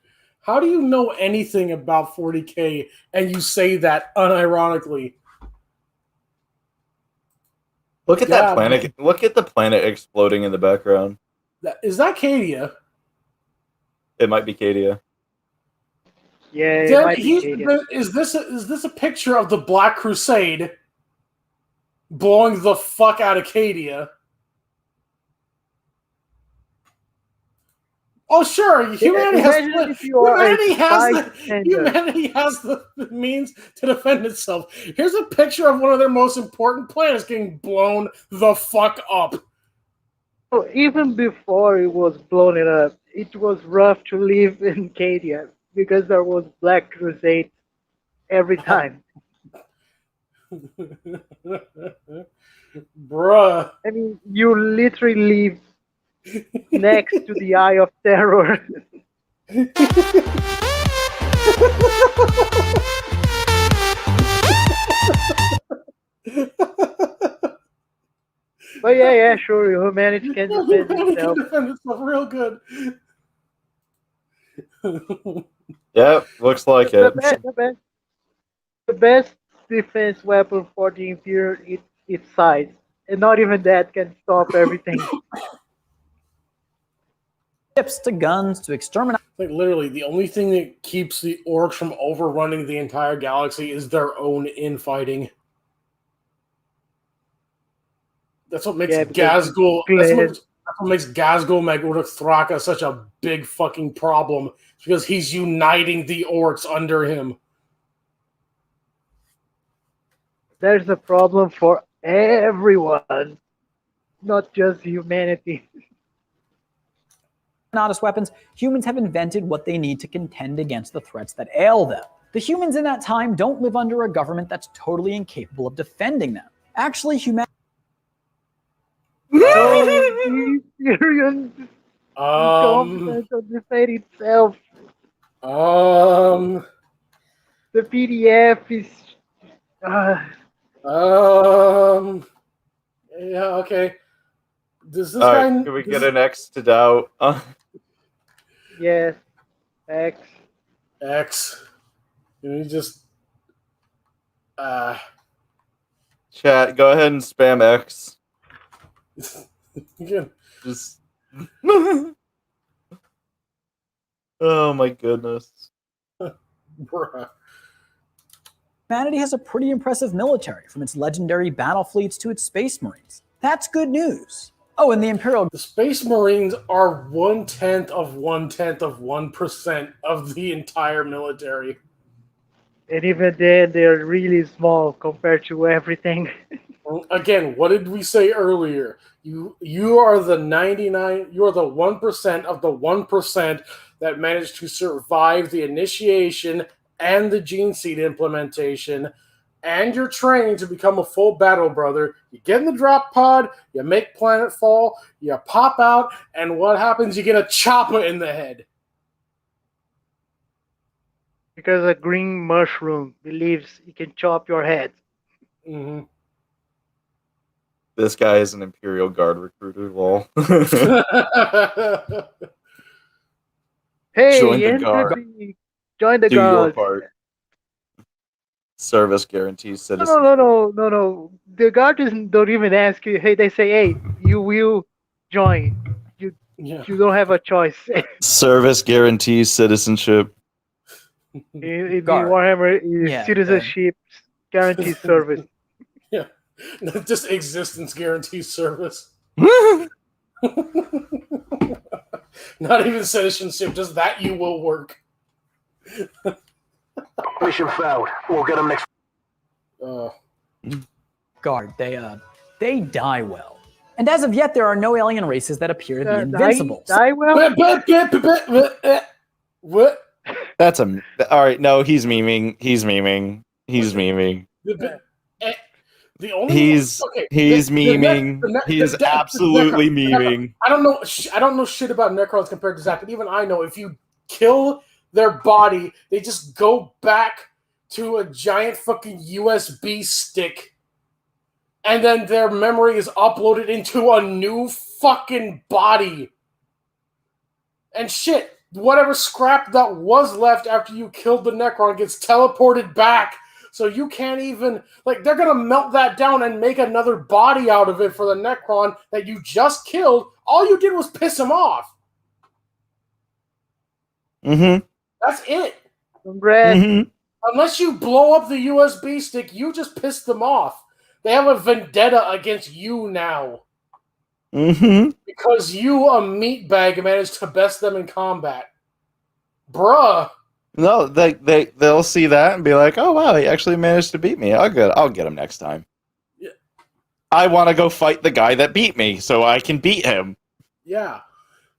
How do you know anything about 40K and you say that unironically? Look at that planet. Look at the planet exploding in the background. Is that Cadia? It might be Cadia. Yeah, it might be is this a picture of the Black Crusade blowing the fuck out of Cadia? Oh, sure. Humanity has the means to defend itself. Here's a picture of one of their most important planets getting blown the fuck up. So even before it was blown it up, it was rough to live in Cadia because there was Black Crusade every time. Bruh. I mean, you literally live next to the Eye of Terror. But yeah, sure, humanity can defend itself. Defend itself real good. Yeah, looks like it. The best defense weapon for the Imperium is its size, and not even that can stop everything. Ships to guns to exterminate. Like literally, the only thing that keeps the orcs from overrunning the entire galaxy is their own infighting. That's what makes Gazgul. That's what makes Gazgul Maguruk Thraka such a big fucking problem. It's because he's uniting the orcs under him. There's a problem for everyone, not just humanity. Weapons, humans have invented what they need to contend against the threats that ail them. The humans in that time don't live under a government that's totally incapable of defending them. Actually, humanity. The Imperium is competent to defend itself. The PDF is. Yeah. Okay. Does this All guy? right, can we get an X to doubt? Yes. X. Can you just Chat, go ahead and spam X. again? Just oh my goodness. Bruh. Humanity has a pretty impressive military, from its legendary battle fleets to its space marines. That's good news. Oh, and the Imperial... The Space Marines are 1/10 of 1% of the entire military. And even then, they're really small compared to everything. Again, what did we say earlier? You are the 99. You are the 1% of the 1% that managed to survive the initiation and the gene seed implementation, and you're trained to become a full battle brother. You get in the drop pod, you make planetfall, you pop out, and what happens? You get a chopper in the head. because a green mushroom believes he can chop your head. Mm-hmm. This guy is an Imperial Guard recruiter. Lol. Join Hey, the enter guard. join the Do your guard. part. Service guarantees No, no, no, citizenship. no, no, no. The guard doesn't don't even ask you. Hey, they say, hey, you will join. You Yeah. you don't have a choice. Service guarantees citizenship. In Guard. Warhammer, Yeah, citizenship guarantees service. Yeah. Just existence guarantees service. Not even citizenship, just that you will work. Mission failed. We'll get them next. Guard. They die well. And as of yet, there are no alien races that appear to be invincible. Die well. What? That's a. All right. No, he's memeing. He's memeing. He's memeing. The only He's okay, memeing. He is absolutely memeing. I don't know shit about Necrons compared to Zach, but even I know if you kill their body, they just go back to a giant fucking USB stick, and then their memory is uploaded into a new fucking body. And shit, whatever scrap that was left after you killed the Necron gets teleported back. So you can't even, like, they're going to melt that down and make another body out of it for the Necron that you just killed. All you did was piss him off. Mm-hmm. That's it. Congrats. Mm-hmm. Unless you blow up the USB stick, you just pissed them off. They have a vendetta against you now. Mm-hmm. Because you, a meatbag, managed to best them in combat. Bruh. No, they'll see that and be like, "Oh wow, he actually managed to beat me. I'll get him next time." Yeah. I want to go fight the guy that beat me so I can beat him. Yeah.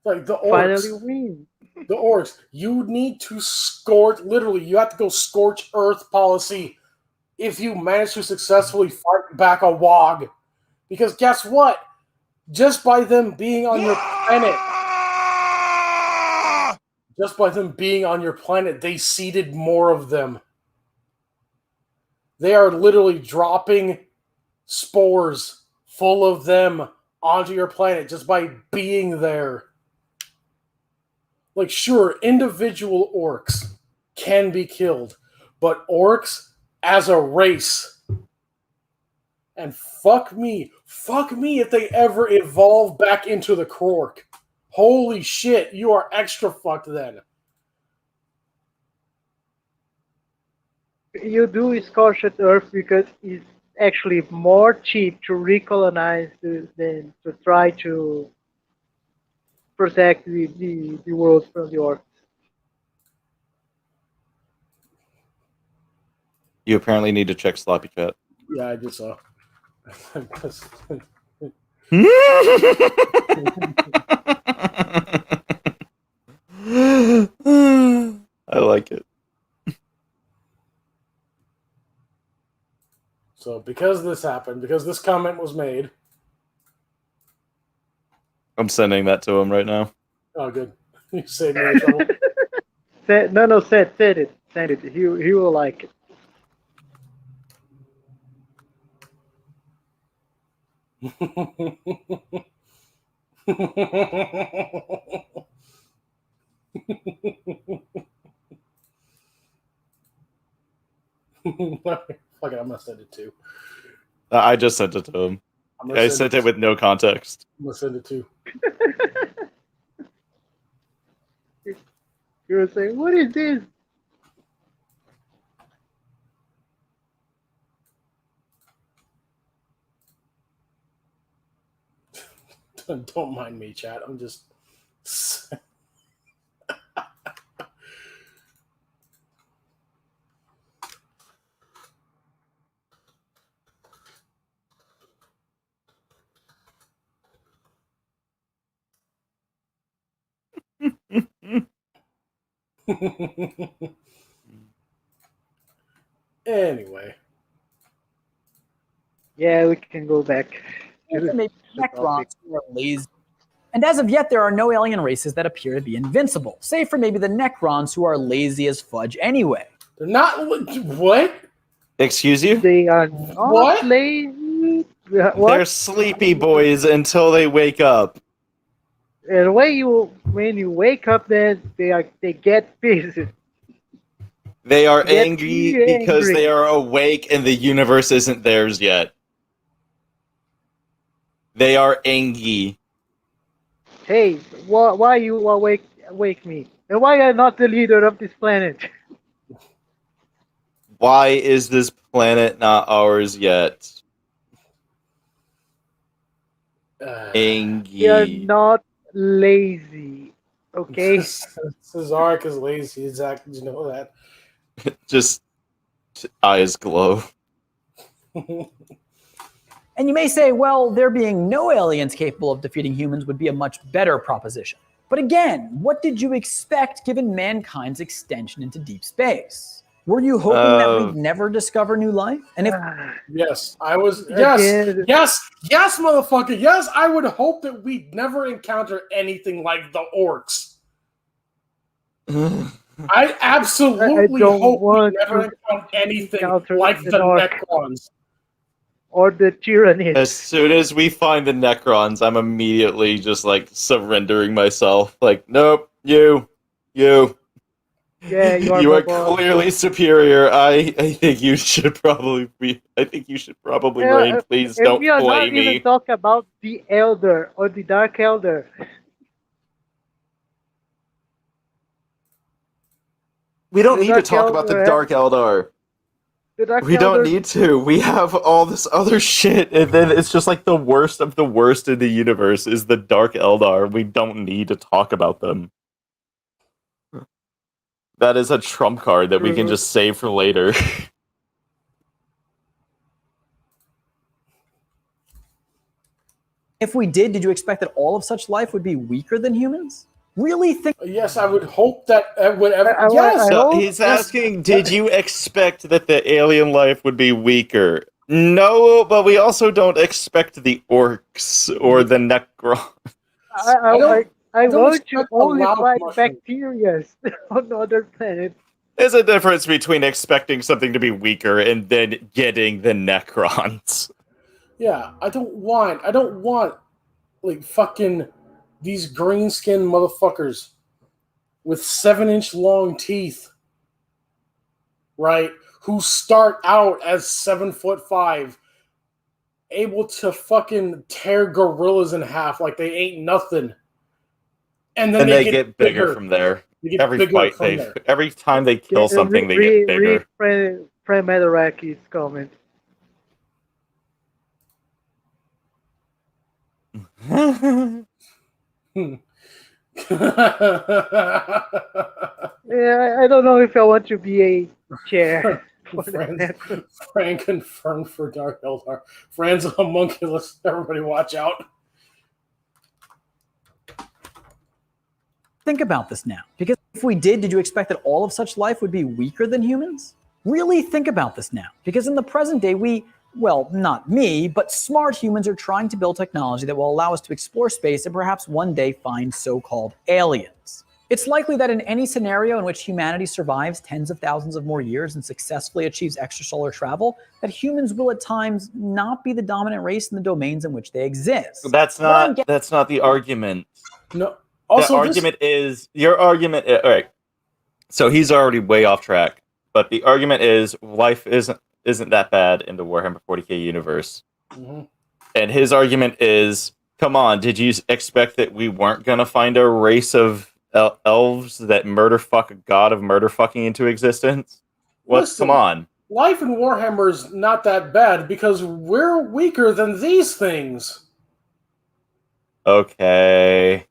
Like the orcs. Finally win. The orcs. You need to scorch. Literally, you have to go scorch earth policy if you manage to successfully fight back a Wog. Because guess what? Just by them being on your planet. Just by them being on your planet, they seeded more of them. They are literally dropping spores full of them onto your planet just by being there. Like, sure, individual orcs can be killed, but orcs as a race. And fuck me if they ever evolve back into the Krork. Holy shit, you are extra fucked then. You do scorched earth because it's actually more cheap to recolonize than to try to protect the world from the orcs. You apparently need to check sloppy chat. Yeah, I just saw. I like it. So because this happened, because this comment was made. I'm sending that to him right now. Oh, good. You saved me the trouble. Send it. He will like it. Fuck it, I'm gonna send it too. I just sent it to him. I sent it with no context. I'm gonna send it too. You were saying, what is this? Don't mind me, chat. I'm just. Anyway. Yeah, we can go back. Maybe Necrons who are lazy And as of yet, there are no alien races that appear to be invincible, save for maybe the Necrons, who are lazy as fudge anyway. They're not. What? Excuse you? They are not What? lazy. They're What? sleepy boys until they wake up. And when you wake up, then they get busy. They are Get angry really because angry. they are awake and the universe isn't theirs yet. They are angry. Hey, why you wake me? And why are not the leader of this planet? Why is this planet not ours yet? They are Angry. not lazy. Okay. Cesaric is lazy. Exactly. You know that. Just eyes glow. And you may say, well, there being no aliens capable of defeating humans would be a much better proposition. But again, what did you expect given mankind's extension into deep space? Were you hoping that we'd never discover new life? And if Yes, I was. Yes, Again. yes, motherfucker. Yes, I would hope that we'd never encounter anything like the orcs. I absolutely don't hope we want never to encounter anything encounter like an the orc. Necrons. Or the tyrannies. As soon as we find the Necrons, I'm immediately just like surrendering myself. Like, nope, you. Yeah, you are You my are boss. clearly superior. I think you should probably be. I think you should probably reign. Please And don't we are play not even me. talking about the Elder or the Dark Elder. We don't The need to Dark talk about the Elder- Dark Eldar. The Dark We don't Elder. need to. We have all this other shit, and then it's just like the worst of the worst in the universe is the Dark Eldar. We don't need to talk about them. That is a trump card that we can just save for later. if we did you expect that all of such life would be weaker than humans? Really think Yes, I would hope that whatever. I- Yes, I hope- He's asking, did you expect that the alien life would be weaker? No, but we also don't expect the orcs or the Necrons. I don't want to expect a only loud fight mushroom. bacteria on other planets. There's a difference between expecting something to be weaker and then getting the Necrons. Yeah, I don't want like fucking these green skinned motherfuckers with 7-inch long teeth, right? Who start out as 7'5", able to fucking tear gorillas in half like they ain't nothing. And then And they get bigger from there. They get Every bigger fight from there. every time they kill something, they get bigger. Fred Madaraki's comment. Yeah, I don't know if I want to be a chair. Fran confirmed for Dark Eldar. Fran's a homunculus. Everybody watch out. Think about this now. Because if we did you expect that all of such life would be weaker than humans? Really think about this now. Because in the present day, well, not me, but smart humans are trying to build technology that will allow us to explore space and perhaps one day find so-called aliens. It's likely that in any scenario in which humanity survives tens of thousands of more years and successfully achieves extrasolar travel, that humans will at times not be the dominant race in the domains in which they exist. That's not the argument. No. Also, the argument is your argument. All right, so he's already way off track. But the argument is life isn't that bad in the Warhammer 40k universe. Mm-hmm. And his argument is, come on, did you expect that we weren't gonna find a race of elves that murderfuck a god of murderfucking into existence? Listen, come on. Life in Warhammer is not that bad because we're weaker than these things. Okay.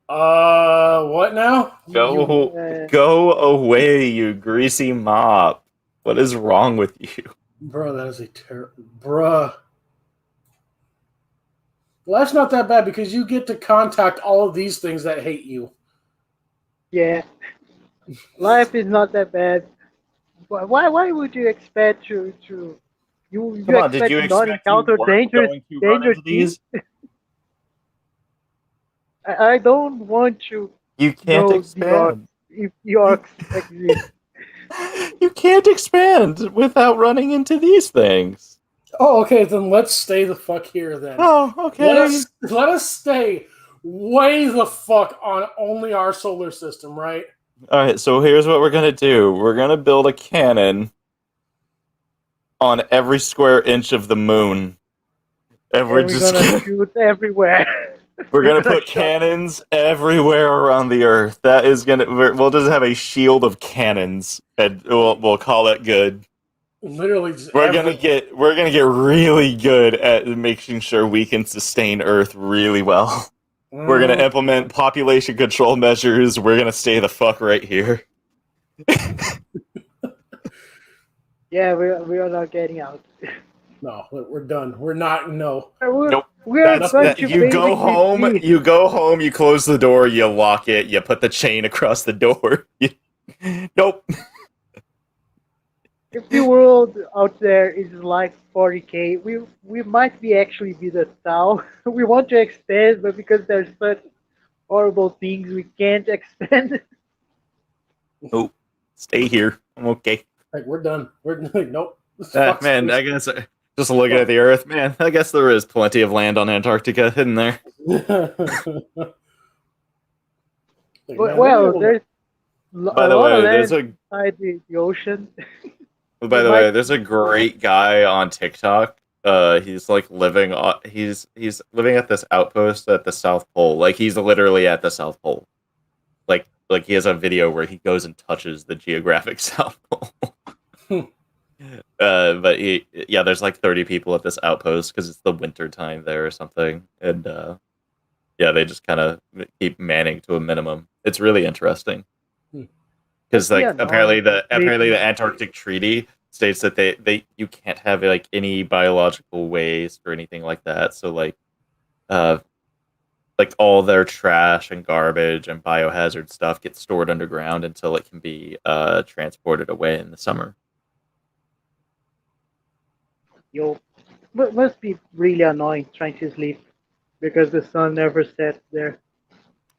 What now? Go away, you greasy mop. What is wrong with you? Bro, that is a bruh. Life's not that bad because you get to contact all of these things that hate you. Yeah. Life is not that bad. Why would you expect to you Come on, expect did you to not expect encounter you weren't going to run danger into these? I don't want to You can't know the orcs expand. if the orcs exist. You can't expand without running into these things. Oh, okay, then let's stay the fuck here then. Oh, okay. Let us stay way the fuck on only our solar system, right? All right, so here's what we're gonna do. We're gonna build a cannon on every square inch of the moon, and And we're gonna shoot everywhere. we're gonna gonna put shot- cannons everywhere around the Earth. That is we'll just have a shield of cannons, and we'll call it good. Literally, just We're gonna get really good at making sure we can sustain Earth really well. We're gonna implement population control measures. We're gonna stay the fuck right here. Yeah, we are not getting out. No, we're done. We're not. No. Nope. We are going to You go basically home. be- You go home. You close the door. You lock it. You put the chain across the door. Nope. If the world out there is like 40k, we might be actually be the town. We want to expand, but because there's such horrible things, we can't expand. Nope. Stay here. I'm okay. Like we're done. We're like, nope. This fucks Man, me. I guess just looking at the Earth, man. I guess there is plenty of land on Antarctica hidden there. Well, there's By a the lot of way, land there's a inside the ocean. By the way, there's a great guy on TikTok. He's like living he's living at this outpost at the South Pole. Like he's literally at the South Pole. Like he has a video where he goes and touches the geographic South Pole. But there's like 30 people at this outpost because it's the winter time there or something, and they just kind of keep manning to a minimum. It's really interesting. Because apparently the Antarctic Treaty states that they you can't have like any biological waste or anything like that. So like all their trash and garbage and biohazard stuff gets stored underground until it can be transported away in the summer. Must be really annoying trying to sleep because the sun never sets there.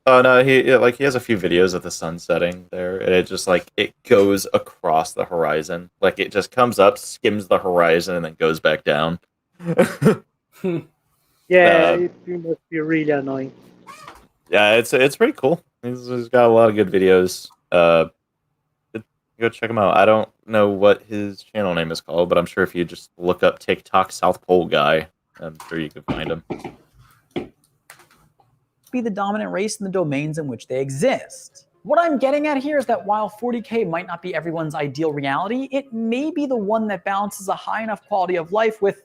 Oh no, he has a few videos of the sun setting there, and it just it goes across the horizon. Like it just comes up, skims the horizon, and then goes back down. Yeah, it must be really annoying. Yeah, it's pretty cool. He's got a lot of good videos. Go check him out. I don't know what his channel name is called, but I'm sure if you just look up TikTok South Pole guy, I'm sure you can find him. Be the dominant race in the domains in which they exist. What I'm getting at here is that while 40k might not be everyone's ideal reality, it may be the one that balances a high enough quality of life with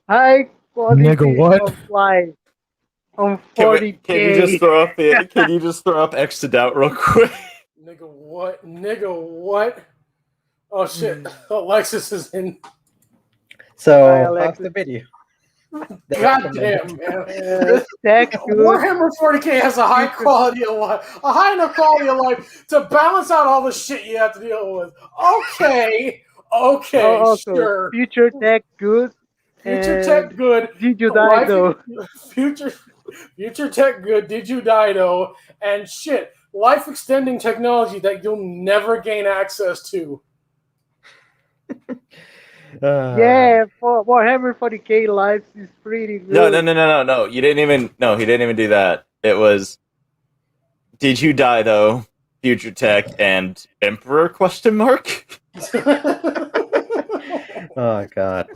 high quality Nigga, what? of life on 40k. Can you just throw up X to doubt real quick? Nigga, what? Nigga, what? Oh shit! Alexis is in. So Hi, how's Alexis. the video? God damn, man. Tech good. Warhammer 40k has a high quality of life, a high enough quality of life to balance out all the shit you have to deal with. Okay, Also, sure. future tech good. Future and tech good. Did you die though? Future tech good. Did you die though? And shit, life extending technology that you'll never gain access to. Yeah, for Warhammer 40k lives is pretty good. No. He didn't even do that. It was, did you die though? Future tech and Emperor question mark? Oh god.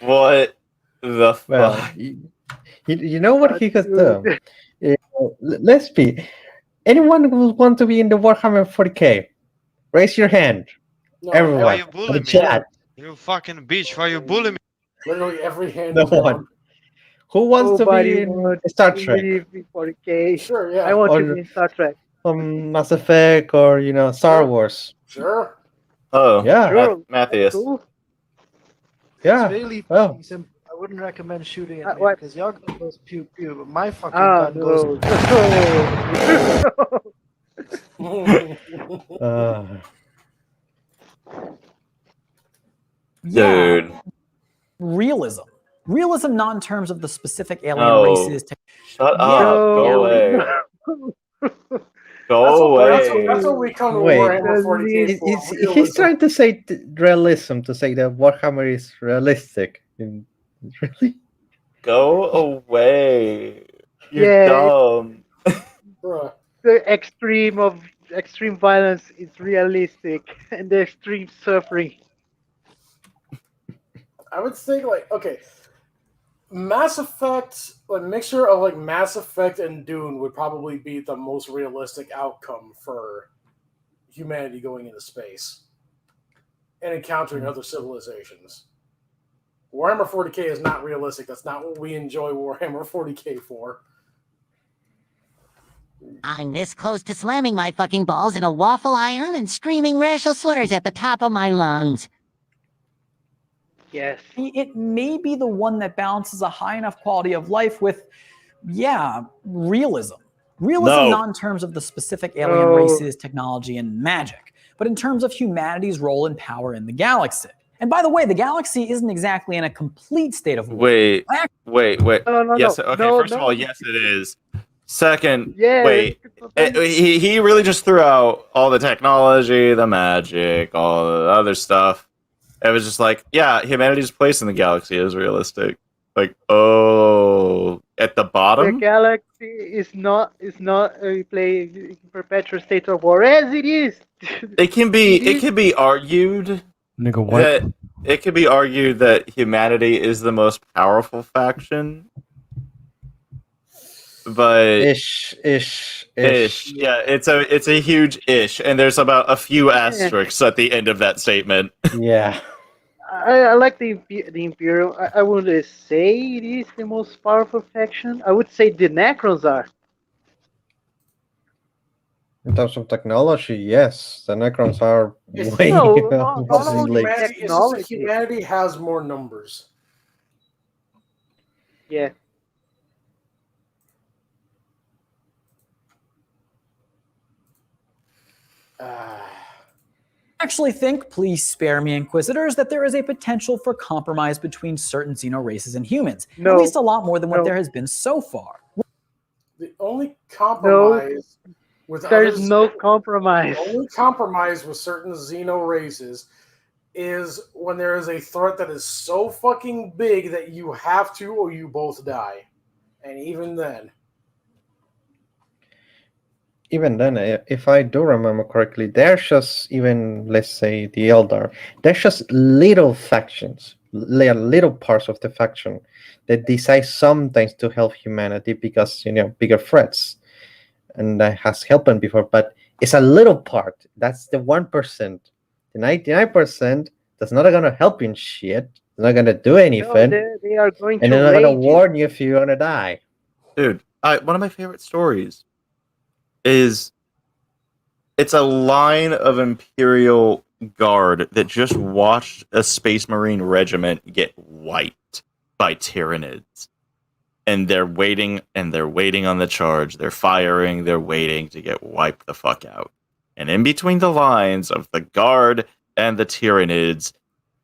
What the Well, fuck? you know what he could do? Let's be. Anyone who want to be in the Warhammer 40k, raise your hand. No, Everyone. Why you in bully the me? chat. You fucking bitch, why you bully me? Literally every hand. No is down. one. Who wants to Nobody be in wants Star to Trek? be in 40k. Sure, yeah. I want to Or- be in Star Trek. Mass Effect or Star Wars? Sure. Oh, Yeah. Sure. Matthias. Cool. Yeah. It's really Well. fucking simple. I wouldn't recommend shooting at me what? because your gun goes pew pew, but my fucking Ah, gun goes. no. Yeah, Dude. realism. Realism, not in terms of the specific alien No. races. Shut Yeah, up. Go yeah. away. Go That's away. what we come to Wait, Warhammer 40k for. he's Realism. trying to say realism, to say that Warhammer is realistic. Really? Go away. You're Yeah, dumb. Bruh. the extreme violence is realistic, and the extreme suffering. I would think like okay, Mass Effect, like mixture of like Mass Effect and Dune would probably be the most realistic outcome for humanity going into space and encountering other civilizations. Warhammer 40k is not realistic. That's not what we enjoy Warhammer 40k for. I'm this close to slamming my fucking balls in a waffle iron and screaming racial slurs at the top of my lungs. Yes. It may be the one that balances a high enough quality of life with, yeah, realism. Realism, No. not in terms of the specific alien No. races, technology, and magic, but in terms of humanity's role and power in the galaxy. And by the way, the galaxy isn't exactly in a complete state of war. Wait. Yes. No, Okay. no, First of no. all, yes, it is. Second, Yeah, wait. He really just threw out all the technology, the magic, all the other stuff. It was just like, yeah, humanity's place in the galaxy is realistic. Like, oh, at the the bottom? galaxy is not a perpetual state of war as it is. It can be argued Nigga, what? that it could be argued that humanity is the most powerful faction. But Ish. yeah, it's a huge ish, and there's about a few asterisks at the end of that statement. Yeah. I like the Imperial. I wouldn't say it is the most powerful faction. I would say the Necrons are. In terms of technology, yes, the Necrons are It's- way No, not Also, only like, humanity, it's just that technology. humanity has more numbers. Yeah. Actually think, please spare me, Inquisitors, that there is a potential for compromise between certain xeno races and humans. No. At least a lot more than what No. there has been so far. The only compromise with There's others- no compromise. The only compromise with certain xeno races is when there is a threat that is so fucking big that you have to or you both die. And even then. even then, if I do remember correctly, there's just, even, let's say, the Eldar, there's just little factions, little parts of the faction that decide sometimes to help humanity because, bigger threats. And that has happened before, but it's a little part. That's the 1%. The 99% that's not going to help you in shit. They're not going to do anything. No, they are going and to they're not going rage to warn you if you're going to die. Dude, one of my favorite stories is it's a line of Imperial Guard that just watched a Space Marine regiment get wiped by Tyranids. And they're waiting on the charge. They're firing, they're waiting to get wiped the fuck out. And in between the lines of the Guard and the Tyranids,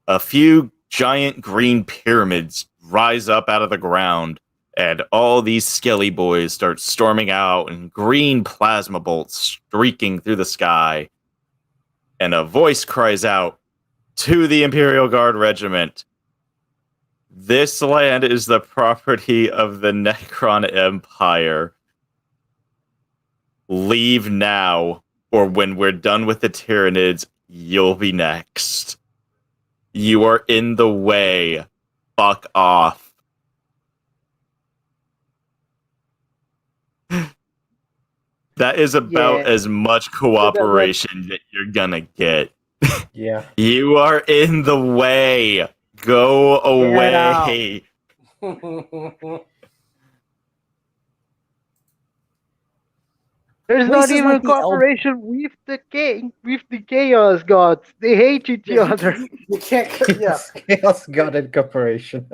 a few giant green pyramids rise up out of the ground. And all these skelly boys start storming out and green plasma bolts streaking through the sky. And a voice cries out to the Imperial Guard regiment, "This land is the property of the Necron Empire. Leave now, or when we're done with the Tyranids, you'll be next. You are in the way. Fuck off." That is about as much cooperation that you're gonna get. Yeah. You are in the way. Go away. There's not even cooperation with the chaos gods. They hate each other. You can't. Yeah. Chaos God and Corporation.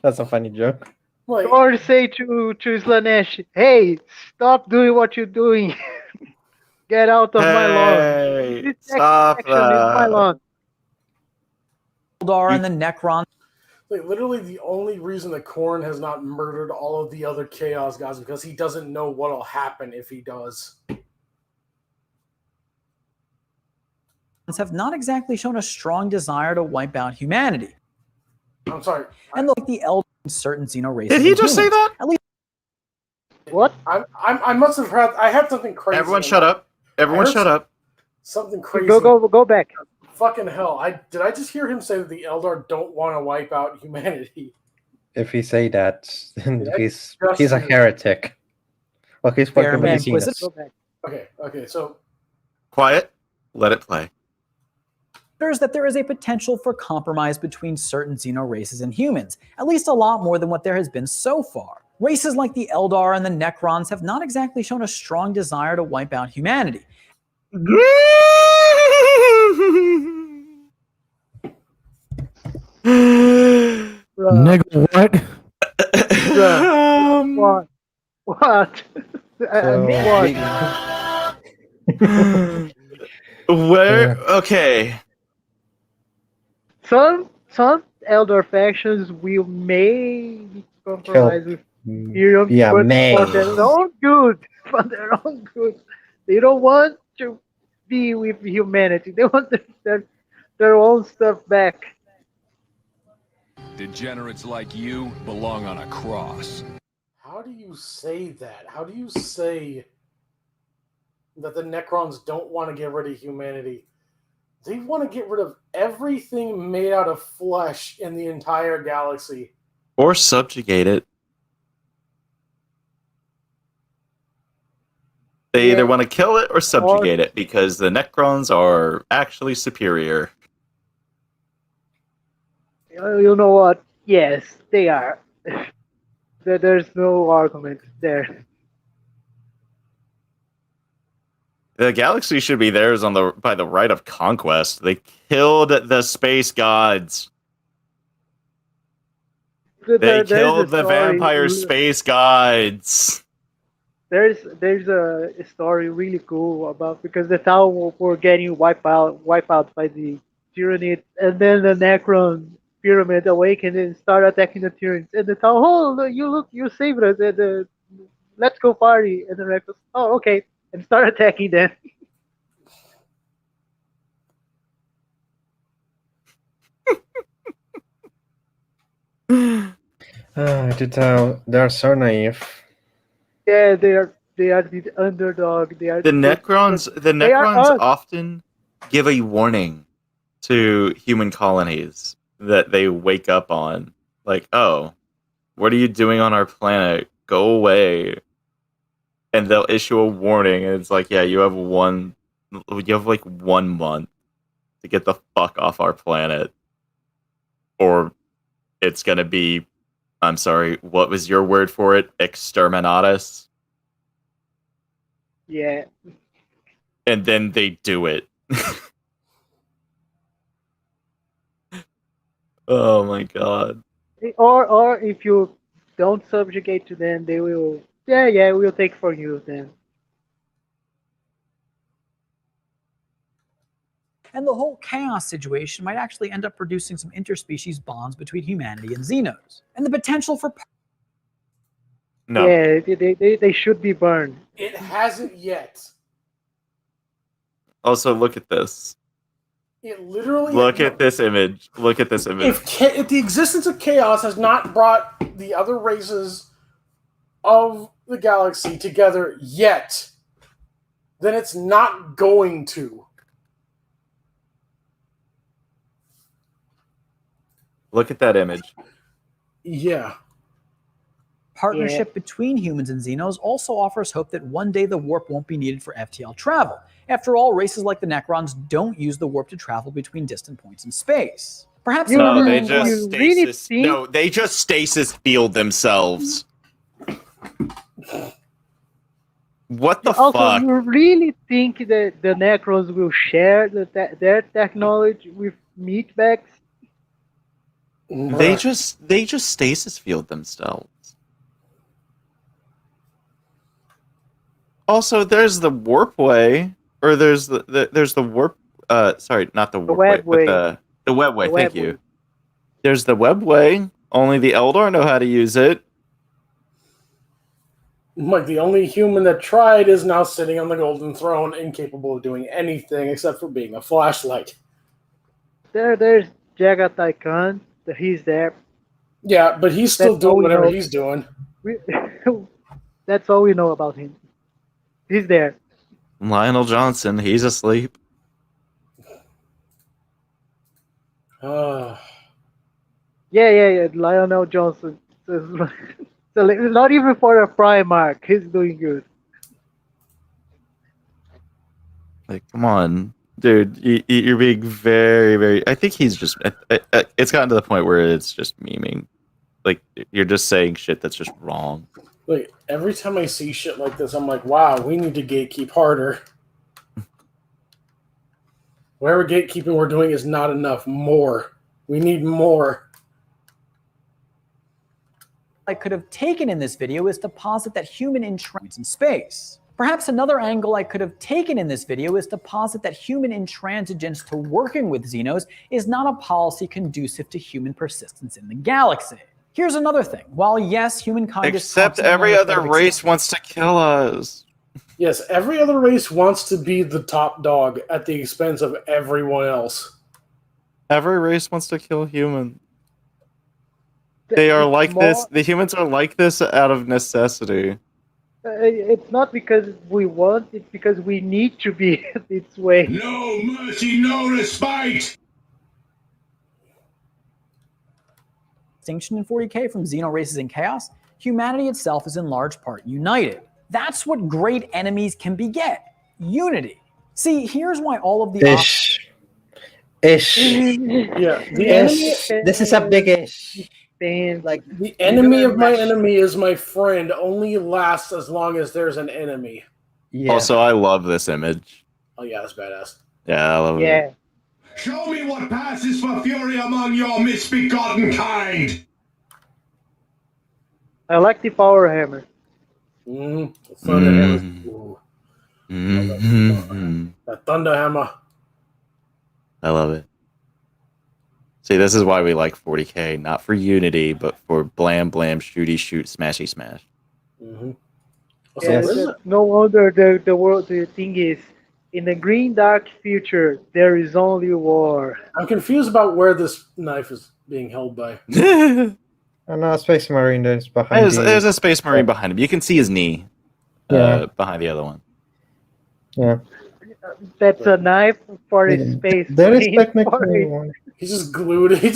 That's a funny joke. Or say to Slanesh, "Hey, stop doing what you're doing. Get out of my lawn. This Stop action is my that. lawn." Eldar and the Necrons Like, literally, the only reason that Korn has not murdered all of the other Chaos Gods is because he doesn't know what'll happen if he does. have not exactly shown a strong desire to wipe out humanity. I'm sorry. And like the Eldar and certain Xeno races. Did he just say that? At least What? I must have heard. I had something crazy. Everyone shut up. Everyone shut up. Something crazy. Go back. Fucking hell! Did I just hear him say that the Eldar don't want to wipe out humanity? If he say that, then Did I he's just a hear- heretic. Well, he's fucking with the Inquisitor. Xenos. Okay. So Quiet. Let it play. that there is a potential for compromise between certain Xeno races and humans, at least a lot more than what there has been so far. Races like the Eldar and the Necrons have not exactly shown a strong desire to wipe out humanity. Nigga, what? What? Where? Okay. Some elder factions will maybe compromise with Imperium, Yeah, but may. for their own good. For their own good. They don't want to be with humanity. They want their own stuff back. Degenerates like you belong on a cross. how do you say that? How do you say that the Necrons don't want to get rid of humanity? They want to get rid of everything made out of flesh in the entire galaxy. Or subjugate it. They either want to kill it or subjugate it because the Necrons are actually superior. You know what? Yes, they are. There's no argument there. The galaxy should be theirs by the right of conquest. They killed the space gods. They killed the vampire space gods. There's a story really cool about because the town were getting wiped out by the Tyranids, and then the Necron pyramid awakened and started attacking the Tyranids. And the town, oh look, you saved us, and let's go party. And the Necrons, oh okay, and start attacking them. They're so naive. Yeah, they are the underdog. They are The Necrons often give a warning to human colonies that they wake up on. Like, oh, what are you doing on our planet? Go away. And they'll issue a warning, and it's like, yeah, you have like 1 month to get the fuck off our planet. Or it's gonna be, I'm sorry, what was your word for it? Exterminatus? Yeah. And then they do it. Oh my god. Or if you don't subjugate to them, they will. Yeah, we'll take for you then. And the whole chaos situation might actually end up producing some interspecies bonds between humanity and Xenos. And the potential for... No. Yeah, they should be burned. It hasn't yet. Also, look at this. It literally. Look at this image. Look at this image. If the existence of chaos has not brought the other races of the galaxy together yet, then it's not going to. Look at that image. Yeah. Partnership between humans and Xenos also offers hope that one day the warp won't be needed for FTL travel. After all, races like the Necrons don't use the warp to travel between distant points in space. Perhaps no, they just stasis. No, they just stasis field themselves. What the fuck? You really think that the Necrons will share their technology with meatbags? They just stasis field themselves. Also, there's the warp way, or there's the warp. Sorry, not the warp way, but the web way. Thank you. There's the webway. Only the Eldar know how to use it. Like, the only human that tried is now sitting on the golden throne, incapable of doing anything except for being a flashlight. There's Jagatai Khan. He's there. Yeah, but he's still That's all doing we whatever know. he's doing. That's all we know about him. He's there. Lionel Johnson, he's asleep. Yeah. Lionel Johnson. So not even for a Primarch, he's doing good. Like, come on, dude. You're being very, very. I think he's just. It's gotten to the point where it's just memeing. Like, you're just saying shit that's just wrong. Like, every time I see shit like this, I'm like, wow, we need to gatekeep harder. Whatever gatekeeping we're doing is not enough. More. We need more. I could have taken in this video is to posit that human intransigence in space. Perhaps another angle I could have taken in this video is to posit that human intransigence to working with Xenos is not a policy conducive to human persistence in the galaxy. Here's another thing. While yes, humankind Except is every other race wants to kill us. Yes, every other race wants to be the top dog at the expense of everyone else. Every race wants to kill humans. They are like this. The humans are like this out of necessity. It's not because we want, it's because we need to be this way. No mercy, no respite! Distinction in 40K from Xeno races in chaos, humanity itself is in large part united. That's what great enemies can beget. Unity. See, here's why all of the Ish. Yeah, the enemy. This is a big ish. Like, the enemy of my enemy is my friend only lasts as long as there's an enemy. Yeah. Also, I love this image. Oh yeah, that's badass. Yeah, I love it. Show me what passes for fury among your misbegotten kind! I like the power hammer. Thunder hammer. That thunder hammer. I love it. See, this is why we like 40K, not for unity, but for blam blam, shooty shoot, smashy smash. No wonder the world. The thing is, in the green dark future, there is only war. I'm confused about where this knife is being held by. Oh no, Space Marine is behind. There's a Space Marine behind him. You can see his knee behind the other one. Yeah. That's a knife for a space. There is marine technically one. He just glued a hand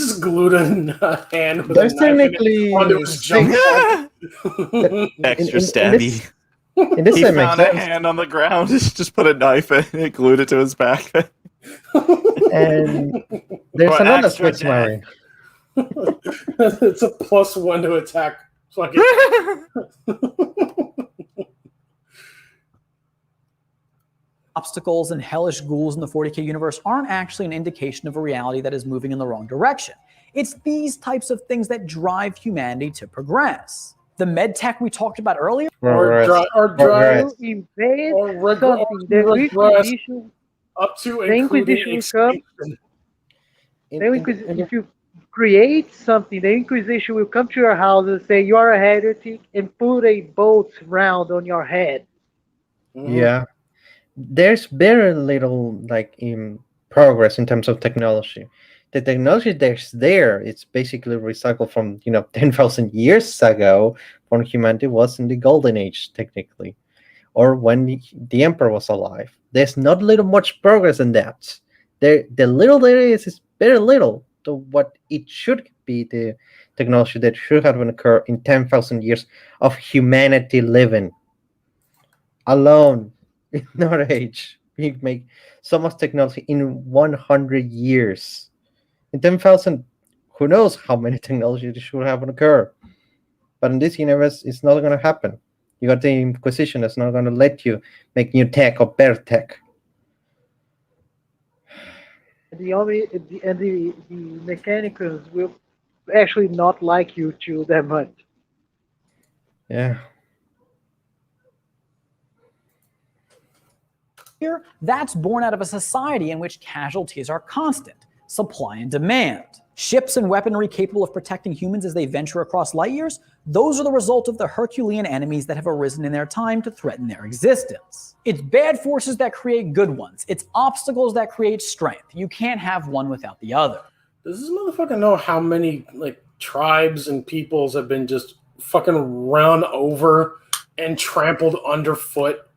with There's a knife technically onto his jump pad. Extra stabby. In this He makes found a sense. hand on the ground, just put a knife in it, glued it to his back. And there's Or another extra Space Marine. It's a +1 to attack. obstacles and hellish ghouls in the 40K universe aren't actually an indication of a reality that is moving in the wrong direction. It's these types of things that drive humanity to progress. The med tech we talked about earlier, invade something. The Inquisition, up to the Inquisition will come. If you create something, the Inquisition will come to your house and say you are a heretic and put a bolt round on your head. Yeah, there's very little in progress in terms of technology. The technology that's there, it's basically recycled from 10,000 years ago when humanity was in the golden age, technically, or when the emperor was alive. There's not much progress in that. The little there is very little to what it should be, the technology that should have occurred in 10,000 years of humanity living alone in our age. We make so much technology in 100 years. In 10,000, who knows how many technologies should have occurred. But in this universe, it's not going to happen. You got the Inquisition that's not going to let you make new tech or better tech. The mechanicals will actually not like you too that much. Yeah. that's born out of a society in which casualties are constant. supply and demand. Ships and weaponry capable of protecting humans as they venture across light years, those are the result of the Herculean enemies that have arisen in their time to threaten their existence. It's bad forces that create good ones. It's obstacles that create strength. You can't have one without the other. Does this motherfucker know how many tribes and peoples have been just fucking run over and trampled underfoot?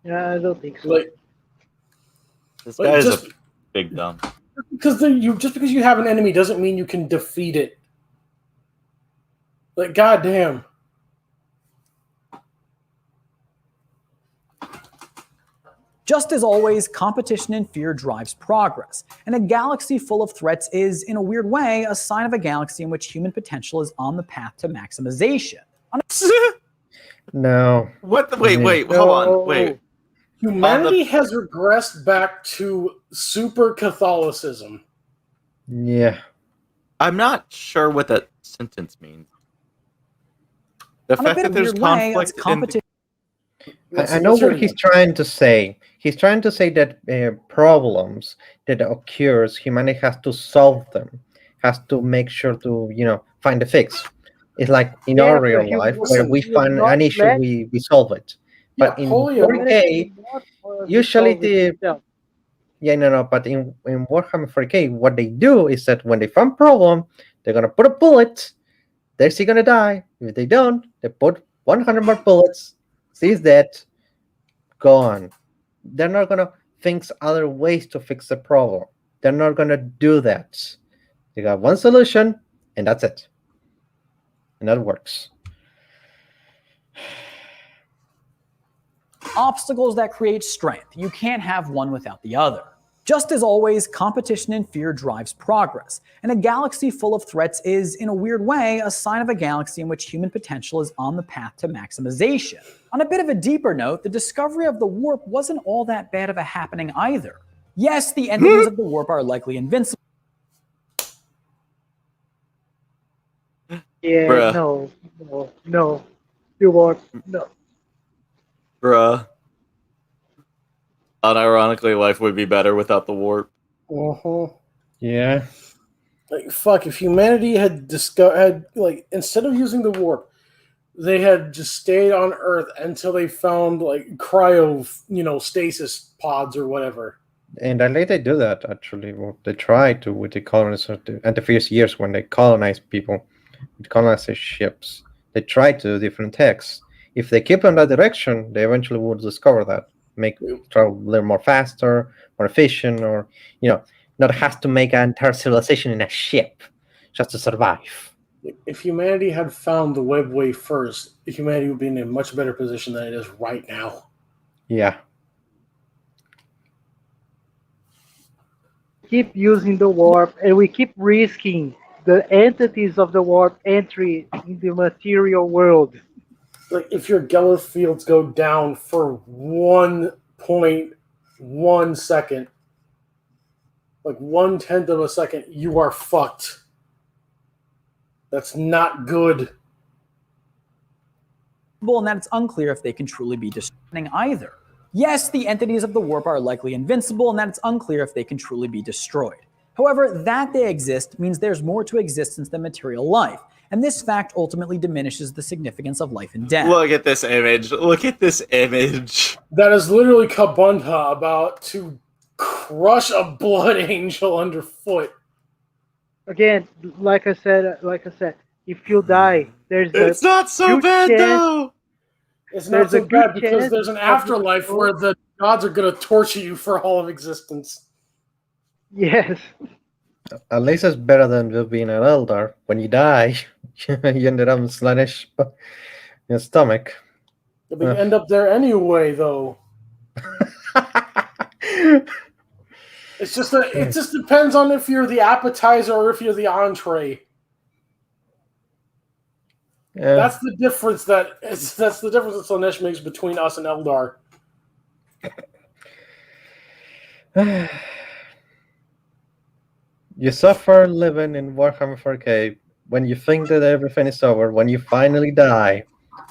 Yeah, I don't think so. This guy is a big dumb. Just because you have an enemy doesn't mean you can defeat it. Goddamn. Just as always, competition and fear drives progress, and a galaxy full of threats is, in a weird way, a sign of a galaxy in which human potential is on the path to maximization. No. What? Wait, hold on. Wait. Humanity has regressed back to super Catholicism. Yeah. I'm not sure what that sentence means. The fact that there's conflict I know what he's trying to say. He's trying to say that problems that occurs, humanity has to solve them, has to make sure to, find a fix. It's like in our real life, where we find an issue, we solve it. But in 4K, usually but in Warhammer 4K, what they do is that when they find a problem, they're gonna put a bullet, they're still gonna die. If they don't, they put 100 more bullets, sees that, gone. They're not gonna think other ways to fix the problem. They're not gonna do that. They got one solution, and that's it. And that works. Obstacles that create strength. You can't have one without the other. Just as always, competition and fear drives progress, and a galaxy full of threats is, in a weird way, a sign of a galaxy in which human potential is on the path to maximization. On a bit of a deeper note, the discovery of the warp wasn't all that bad of a happening either. Yes, the entities of the warp are likely invincible. Yeah, Bruh. no. The warp, no. Bruh. Unironically, life would be better without the warp. Yeah. Fuck, if humanity had instead of using the warp, they had just stayed on Earth until they found cryo, stasis pods or whatever. And I think they do that actually. Well, they try to with the colonists at the first years when they colonize people, colonize their ships. They try to do different techs. If they keep on that direction, they eventually will discover that. Make travel a little more faster, more efficient, or not have to make an entire civilization in a ship just to survive. If humanity had found the webway first, humanity would be in a much better position than it is right now. Yeah. Keep using the warp, and we keep risking the entities of the warp entry in the material world. If your Gellerth fields go down for 1.1 second, 1/10 of a second, you are fucked. That's not good. And that it's unclear if they can truly be destroying either. Yes, the entities of the warp are likely invincible, and that it's unclear if they can truly be destroyed. However, that they exist means there's more to existence than material life, and this fact ultimately diminishes the significance of life and death. Look at this image. Look at this image. That is literally Kabunda about to crush a blood angel underfoot. Again, like I said, if you die, It's not so bad though. It's not so bad because there's an afterlife where the gods are going to torture you for all of existence. Yes. At least it's better than being an Eldar. When you die, you ended up sluggish in your stomach. But you end up there anyway, though. It just depends on if you're the appetizer or if you're the entree. Yeah. That's the difference that Slaanesh makes between us and Eldar. You suffer living in Warhammer 4K when you think that everything is over. When you finally die,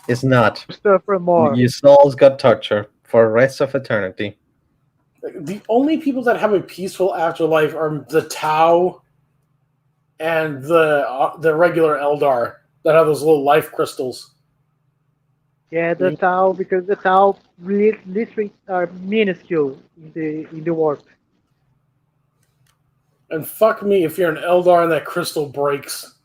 it's not. Suffer more. Your souls got tortured for the rest of eternity. The only people that have a peaceful afterlife are the Tau and the regular Eldar that have those little life crystals. Yeah, the Tau, because the Tau literally are minuscule in the warp. And fuck me if you're an Eldar and that crystal breaks.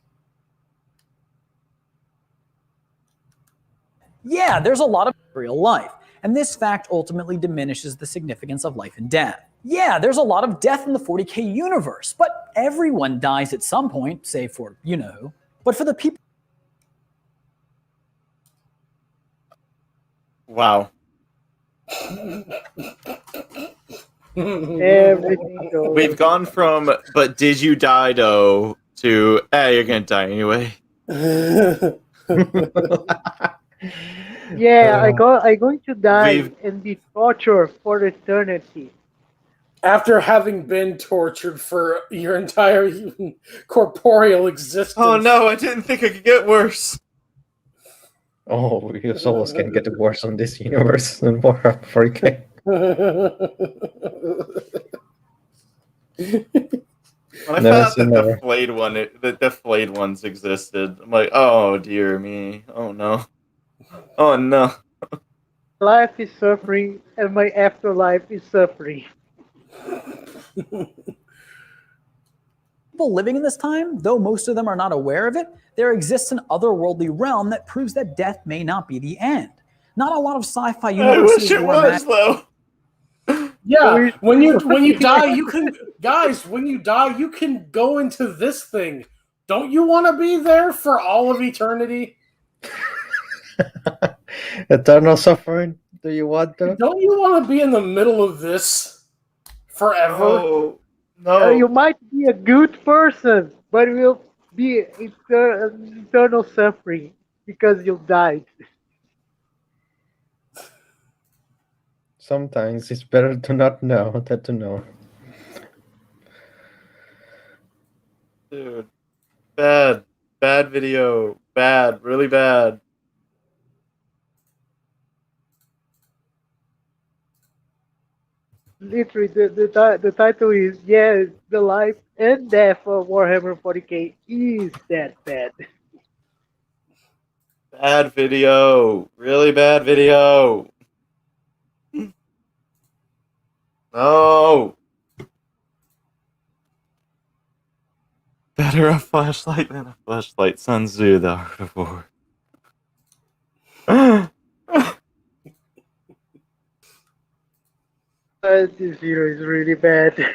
Yeah, there's a lot of real life, and this fact ultimately diminishes the significance of life and death. Yeah, there's a lot of death in the 40k universe, but everyone dies at some point, save for you-know-who. But for the people... Wow. Everything goes. We've gone from, but did you die, though, to, you're gonna die anyway. Yeah, I'm going to die and be tortured for eternity. After having been tortured for your entire corporeal existence. Oh no, I didn't think it could get worse. Oh, your souls can get worse on this universe than Warhammer 40k. When I found out that the flayed one, the flayed ones existed, I'm like, oh dear me, oh no, oh no. Life is suffering, and my afterlife is suffering. People living in this time, though most of them are not aware of it, there exists an otherworldly realm that proves that death may not be the end. Not a lot of sci-fi universes. I wish it was, though. Yeah, when you die, you can when you die, you can go into this thing. Don't you want to be there for all of eternity? Eternal suffering? Do you want that? Don't you want to be in the middle of this forever? Oh, no. You might be a good person, but it will be eternal suffering because you died. Sometimes it's better to not know than to know. Dude, bad video, bad, really bad. Literally, the title is, the life and death of Warhammer 40k is that bad. Bad video, really bad video. No. Better a flashlight than a flashlight. Sun Tzu, the art of war. This video is really bad.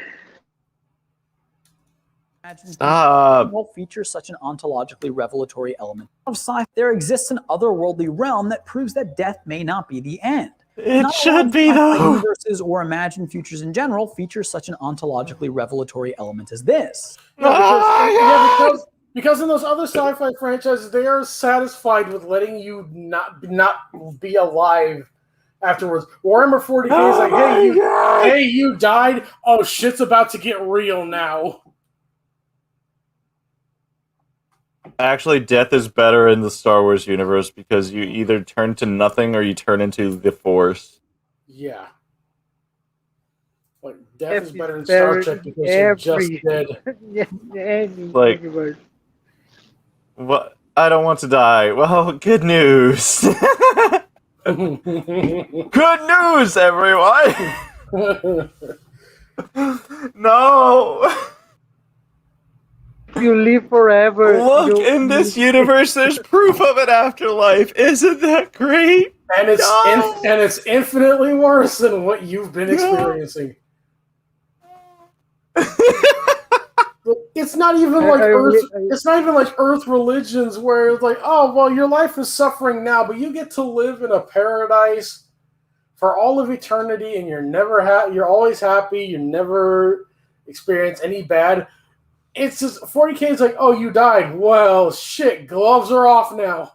Stop. Features such an ontologically revelatory element of sci-fi. There exists an otherworldly realm that proves that death may not be the end. It should be, though. Universes or imagined futures in general feature such an ontologically revelatory element as this. No, because in those other sci-fi franchises, they are satisfied with letting you not be alive afterwards. Warhammer 40k is like, hey, you died. Oh, shit's about to get real now. Actually, death is better in the Star Wars universe because you either turn to nothing or you turn into the Force. Yeah. Like, death is better in Star Trek because you're just dead. Like, what? I don't want to die. Well, good news. Good news, everyone! No! You live forever. Look, in this universe, there's proof of an afterlife. Isn't that great? And it's infinitely worse than what you've been experiencing. It's not even like Earth. It's not even like Earth religions where it's like, oh well, your life is suffering now, but you get to live in a paradise for all of eternity, and you're never you're always happy. You never experience any bad. It's just 40k is like, oh, you died. Well, shit, gloves are off now.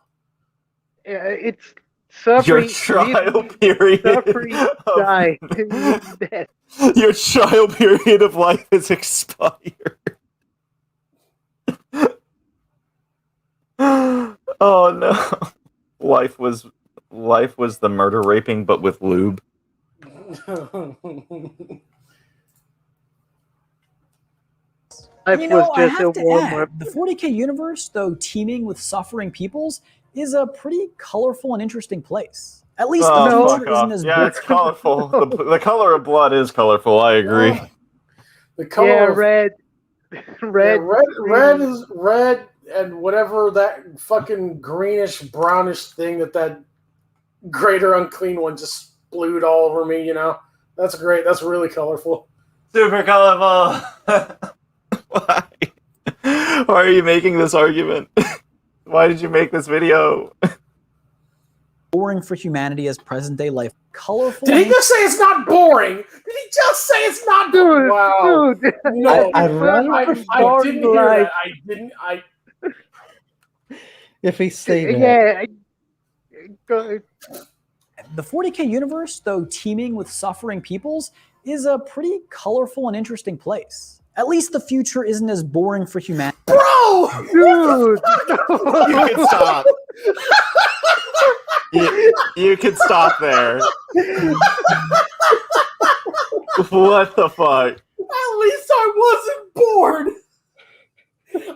It's suffering. Your trial period. Suffering, die. Your trial period of life is expired. Oh no. Life was the murder raping, but with lube. Life You was know, I just a have to warm up. add, the 40K universe, though teeming with suffering peoples, is a pretty colorful and interesting place. At least the Oh, future fuck isn't off. as Yeah, it's colorful. The color of blood is colorful. I agree. Yeah. The color Yeah, of red. yeah, Red. red is red, and whatever that fucking greenish brownish thing that greater unclean one just splued all over me. That's great. That's really colorful. Super colorful. Why? Why are you making this argument? Why did you make this video? boring for humanity as present day life. Colorful. Did he just say it's not boring? Did he just say it's not Dude, Wow. dude. No, I'd rather I boring didn't hear life. that. I didn't. If he say that. Yeah. The 40K universe, though teeming with suffering peoples, is a pretty colorful and interesting place. At least the future isn't as boring for humanity. Bro! Dude! You can stop. You can stop there. What the fuck? At least I wasn't bored.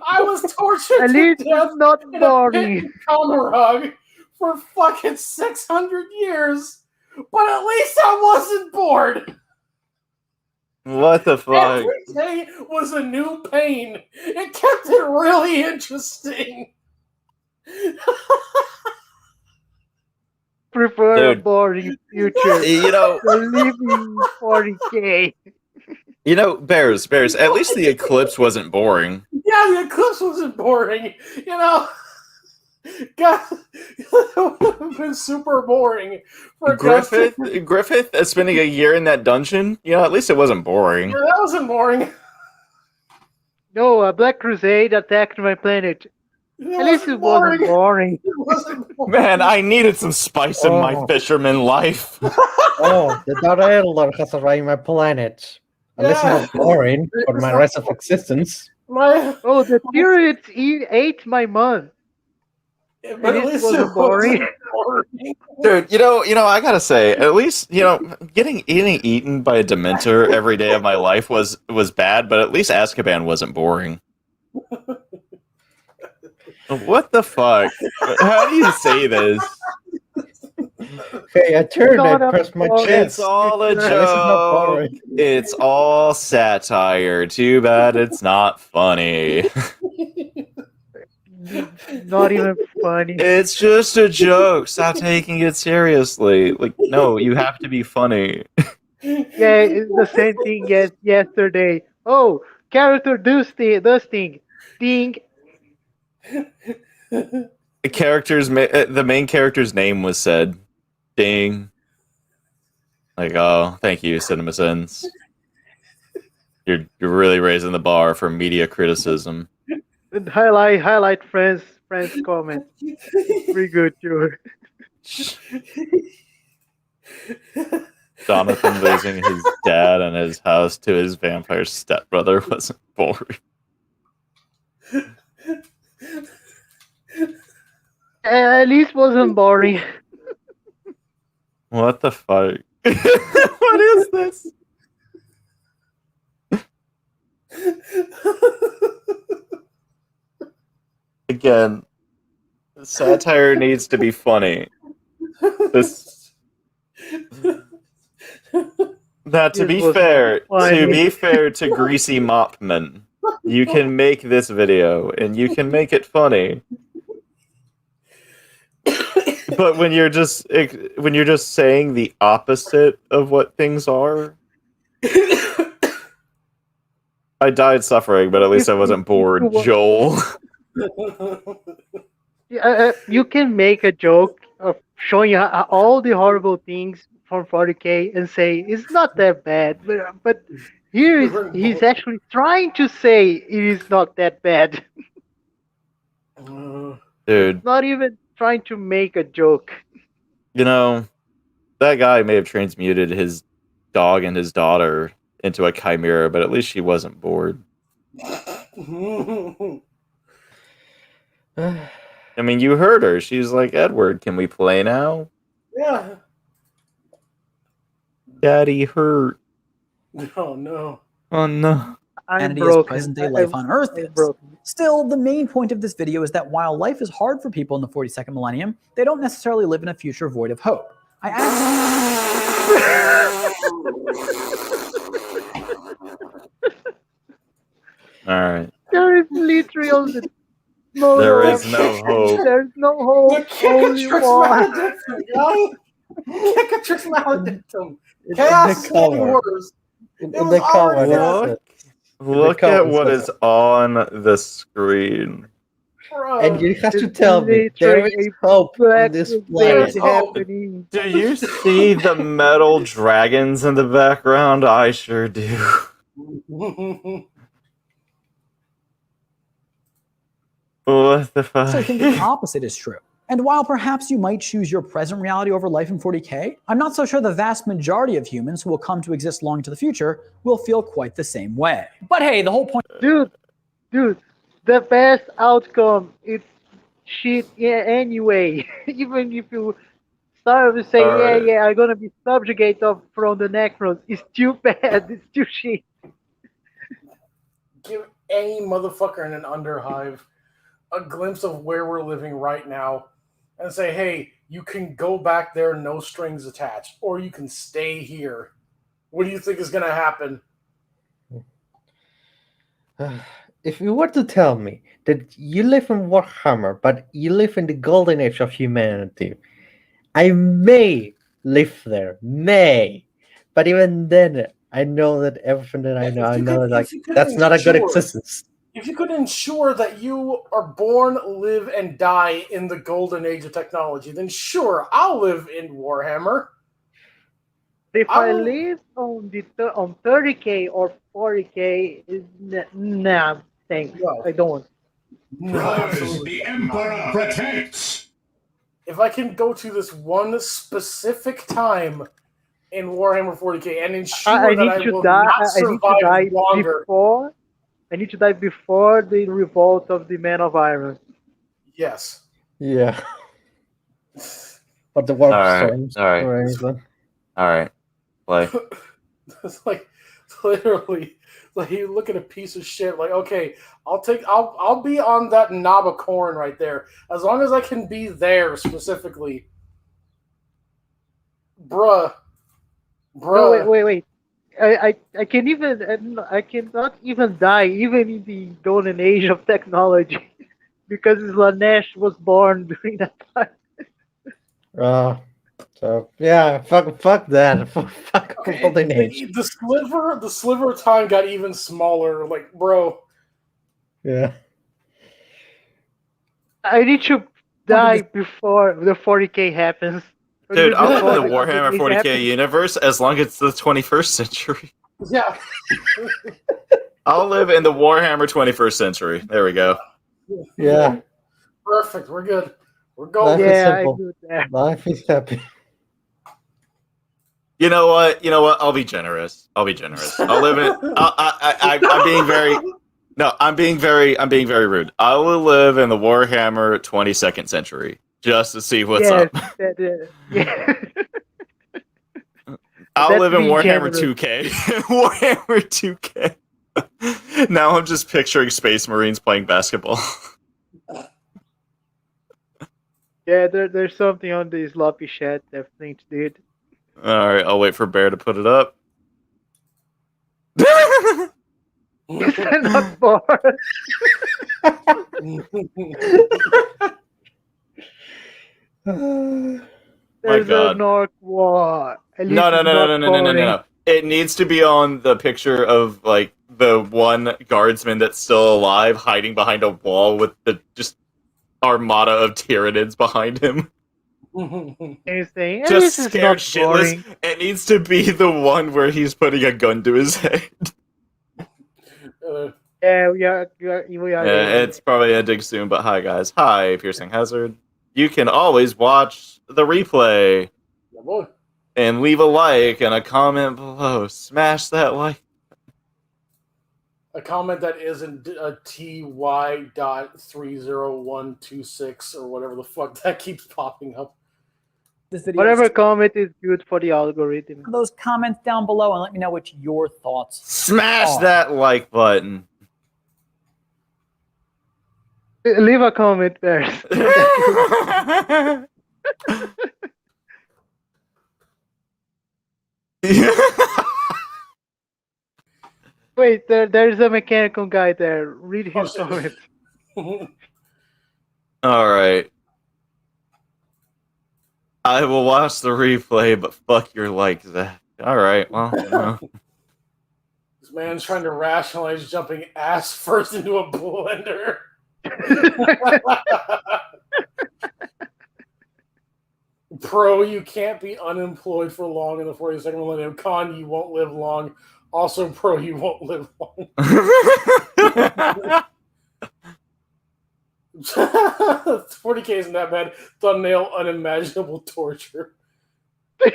I was tortured At to least death it's not in a boring. pit Kamarug for fucking 600 years, but at least I wasn't bored. What the fuck? Every day was a new pain. It kept it really interesting. Prefer a Dude. boring future. You know, Living 40K. Bears. At least the eclipse wasn't boring. Yeah, the eclipse wasn't boring. God, it would have been super boring for Griffith spending a year in that dungeon. At least it wasn't boring. That wasn't boring. No, a Black Crusade attacked my planet. At least it wasn't boring. It wasn't boring. Man, I needed some spice in my fisherman life. Oh, the Dark Elder has arrived my planet. At least Yeah. not boring for my rest of existence. Oh, the Pirates ate my month. But at least it wasn't boring. Dude, I gotta say, at least, getting eaten by a Dementor every day of my life was bad, but at least Azkaban wasn't boring. What the fuck? How do you say this? Hey, I turned Not and a pressed my boring- chest. It's all a At least it's not joke. boring. It's all satire. Too bad it's not funny. Not even funny. It's just a joke. Stop taking it seriously. No, you have to be funny. Yeah, it's the same thing as yesterday. Oh, character does thing. Ding. The main character's name was said. Ding. Oh, thank you, CinemaSins. You're really raising the bar for media criticism. And highlight friends comment. Very good, George. Jonathan losing his dad and his house to his vampire stepbrother wasn't boring. At least wasn't boring. What the fuck? What is this? Again, satire needs to be funny. Now, to be fair to Greasy Mopman, you can make this video and you can make it funny. But when you're just saying the opposite of what things are, I died suffering, but at least I wasn't bored, Joel. You can make a joke of showing all the horrible things from 40K and say it's not that bad, but here he's actually trying to say it is not that bad. Dude, Not even trying to make a joke. that guy may have transmuted his dog and his daughter into a chimera, but at least she wasn't bored. I mean, you heard her. She's like, Edward, can we play now? Yeah. Daddy hurt. Oh no. Oh no. Humanity as present-day life on Earth is. Broken. Still, the main point of this video is that while life is hard for people in the 42nd millennium, they don't necessarily live in a future void of hope. I Alright. There is literally no There hope. is no hope. There's no hope. Only one. Maledictum, yo! Cicatrix Maledictum. In Chaos the getting cover. worse. In It was the cover, already that's happening. it. Look at what is on the screen. And you have to It's tell me there literally is hope on Black this Crusade planet. happening. Do you see the metal dragons in the background? I sure do. What the fuck? So I think the opposite is true. And while perhaps you might choose your present reality over life in 40K, I'm not so sure the vast majority of humans who will come to exist long into the future will feel quite the same way. But hey, the whole point... Dude, the best outcome is shit anyway. Even if you start with saying, Alright. yeah, I'm gonna be subjugated from the Necrons, it's too bad, it's too shit. Give any motherfucker in an underhive a glimpse of where we're living right now and say, hey, you can go back there, no strings attached, or you can stay here. What do you think is going to happen? If you were to tell me that you live in Warhammer, but you live in the golden age of humanity, I may live there, may. But even then, I know that everything that I know that, like, that's not a good existence. If you could ensure that you are born, live, and die in the golden age of technology, then sure, I'll live in Warhammer. If I live on 30K or 40K, nah, thanks. No. I don't. Brothers, the Emperor protects. If I can go to this one specific time in Warhammer 40K and ensure I that need I to will die. not I need to survive die longer. before. I need to die before the revolt of the Men of Iron. Yes. Yeah. But the warp storms Alright. or anything. Alright. Play. It's like literally like you look at a piece of shit like, okay, I'll be on that knob of corn right there. As long as I can be there specifically. Bruh. No, wait. I cannot even die even in the golden age of technology because Slanesh was born during that time. So yeah, fuck that. Fuck Okay, golden age. the sliver of time got even smaller. Like, bro. Yeah. I need to die before the 40K happens. Dude, I'll live in the Before Warhammer age 40K happens. universe as long as it's the 21st century. Yeah. I'll live in the Warhammer 21st century. There we go. Yeah. Perfect. We're good. We're going. Life is Yeah, I simple. do that. Life is happy. You know what? I'll be generous. I'll live in it. I'm being very. No, I'm being very rude. I will live in the Warhammer 22nd century just to see what's up. Yeah. I'll That's live in being Warhammer generous. 2K. Warhammer 2K. Now I'm just picturing Space Marines playing basketball. Yeah, there's something on the sloppy chat that Flint did. Alright, I'll wait for Bear to put it up. Is that not bored? There's God. an orc war. At least No. it's not boring. It needs to be on the picture of like the one guardsman that's still alive hiding behind a wall with the just armada of Tyranids behind him. Anything. At Just least it's scared not shitless. boring. It needs to be the one where he's putting a gun to his head. Yeah, we are. It's probably ending soon, but hi guys. Hi, Piercing Hazard. You can always watch the replay. Yeah, boy. And leave a like and a comment below. Smash that like. A comment that isn't a TY.30126 or whatever the fuck that keeps popping up. this video. Whatever comment is good for the algorithm. Those comments down below and let me know what your thoughts Smash are. that like button. Leave a comment first. Wait, there's a mechanical guy there. Read his comment. All right. I will watch the replay, but fuck your like, Zach. All right, well, This man's trying to rationalize jumping ass first into a blender. Pro, you can't be unemployed for long in the 42nd millennium. Con, you won't live long. Also, pro, you won't live long. 40K isn't that bad. Thumbnail, unimaginable torture. all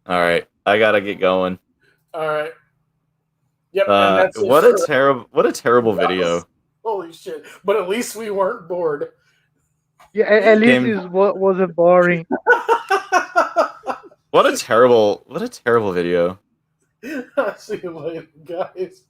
right, I gotta get going. All right. Yep. And that's what a terrible video. Holy shit! But at least we weren't bored. Yeah, at least it wasn't boring. What a terrible video. See you later, guys.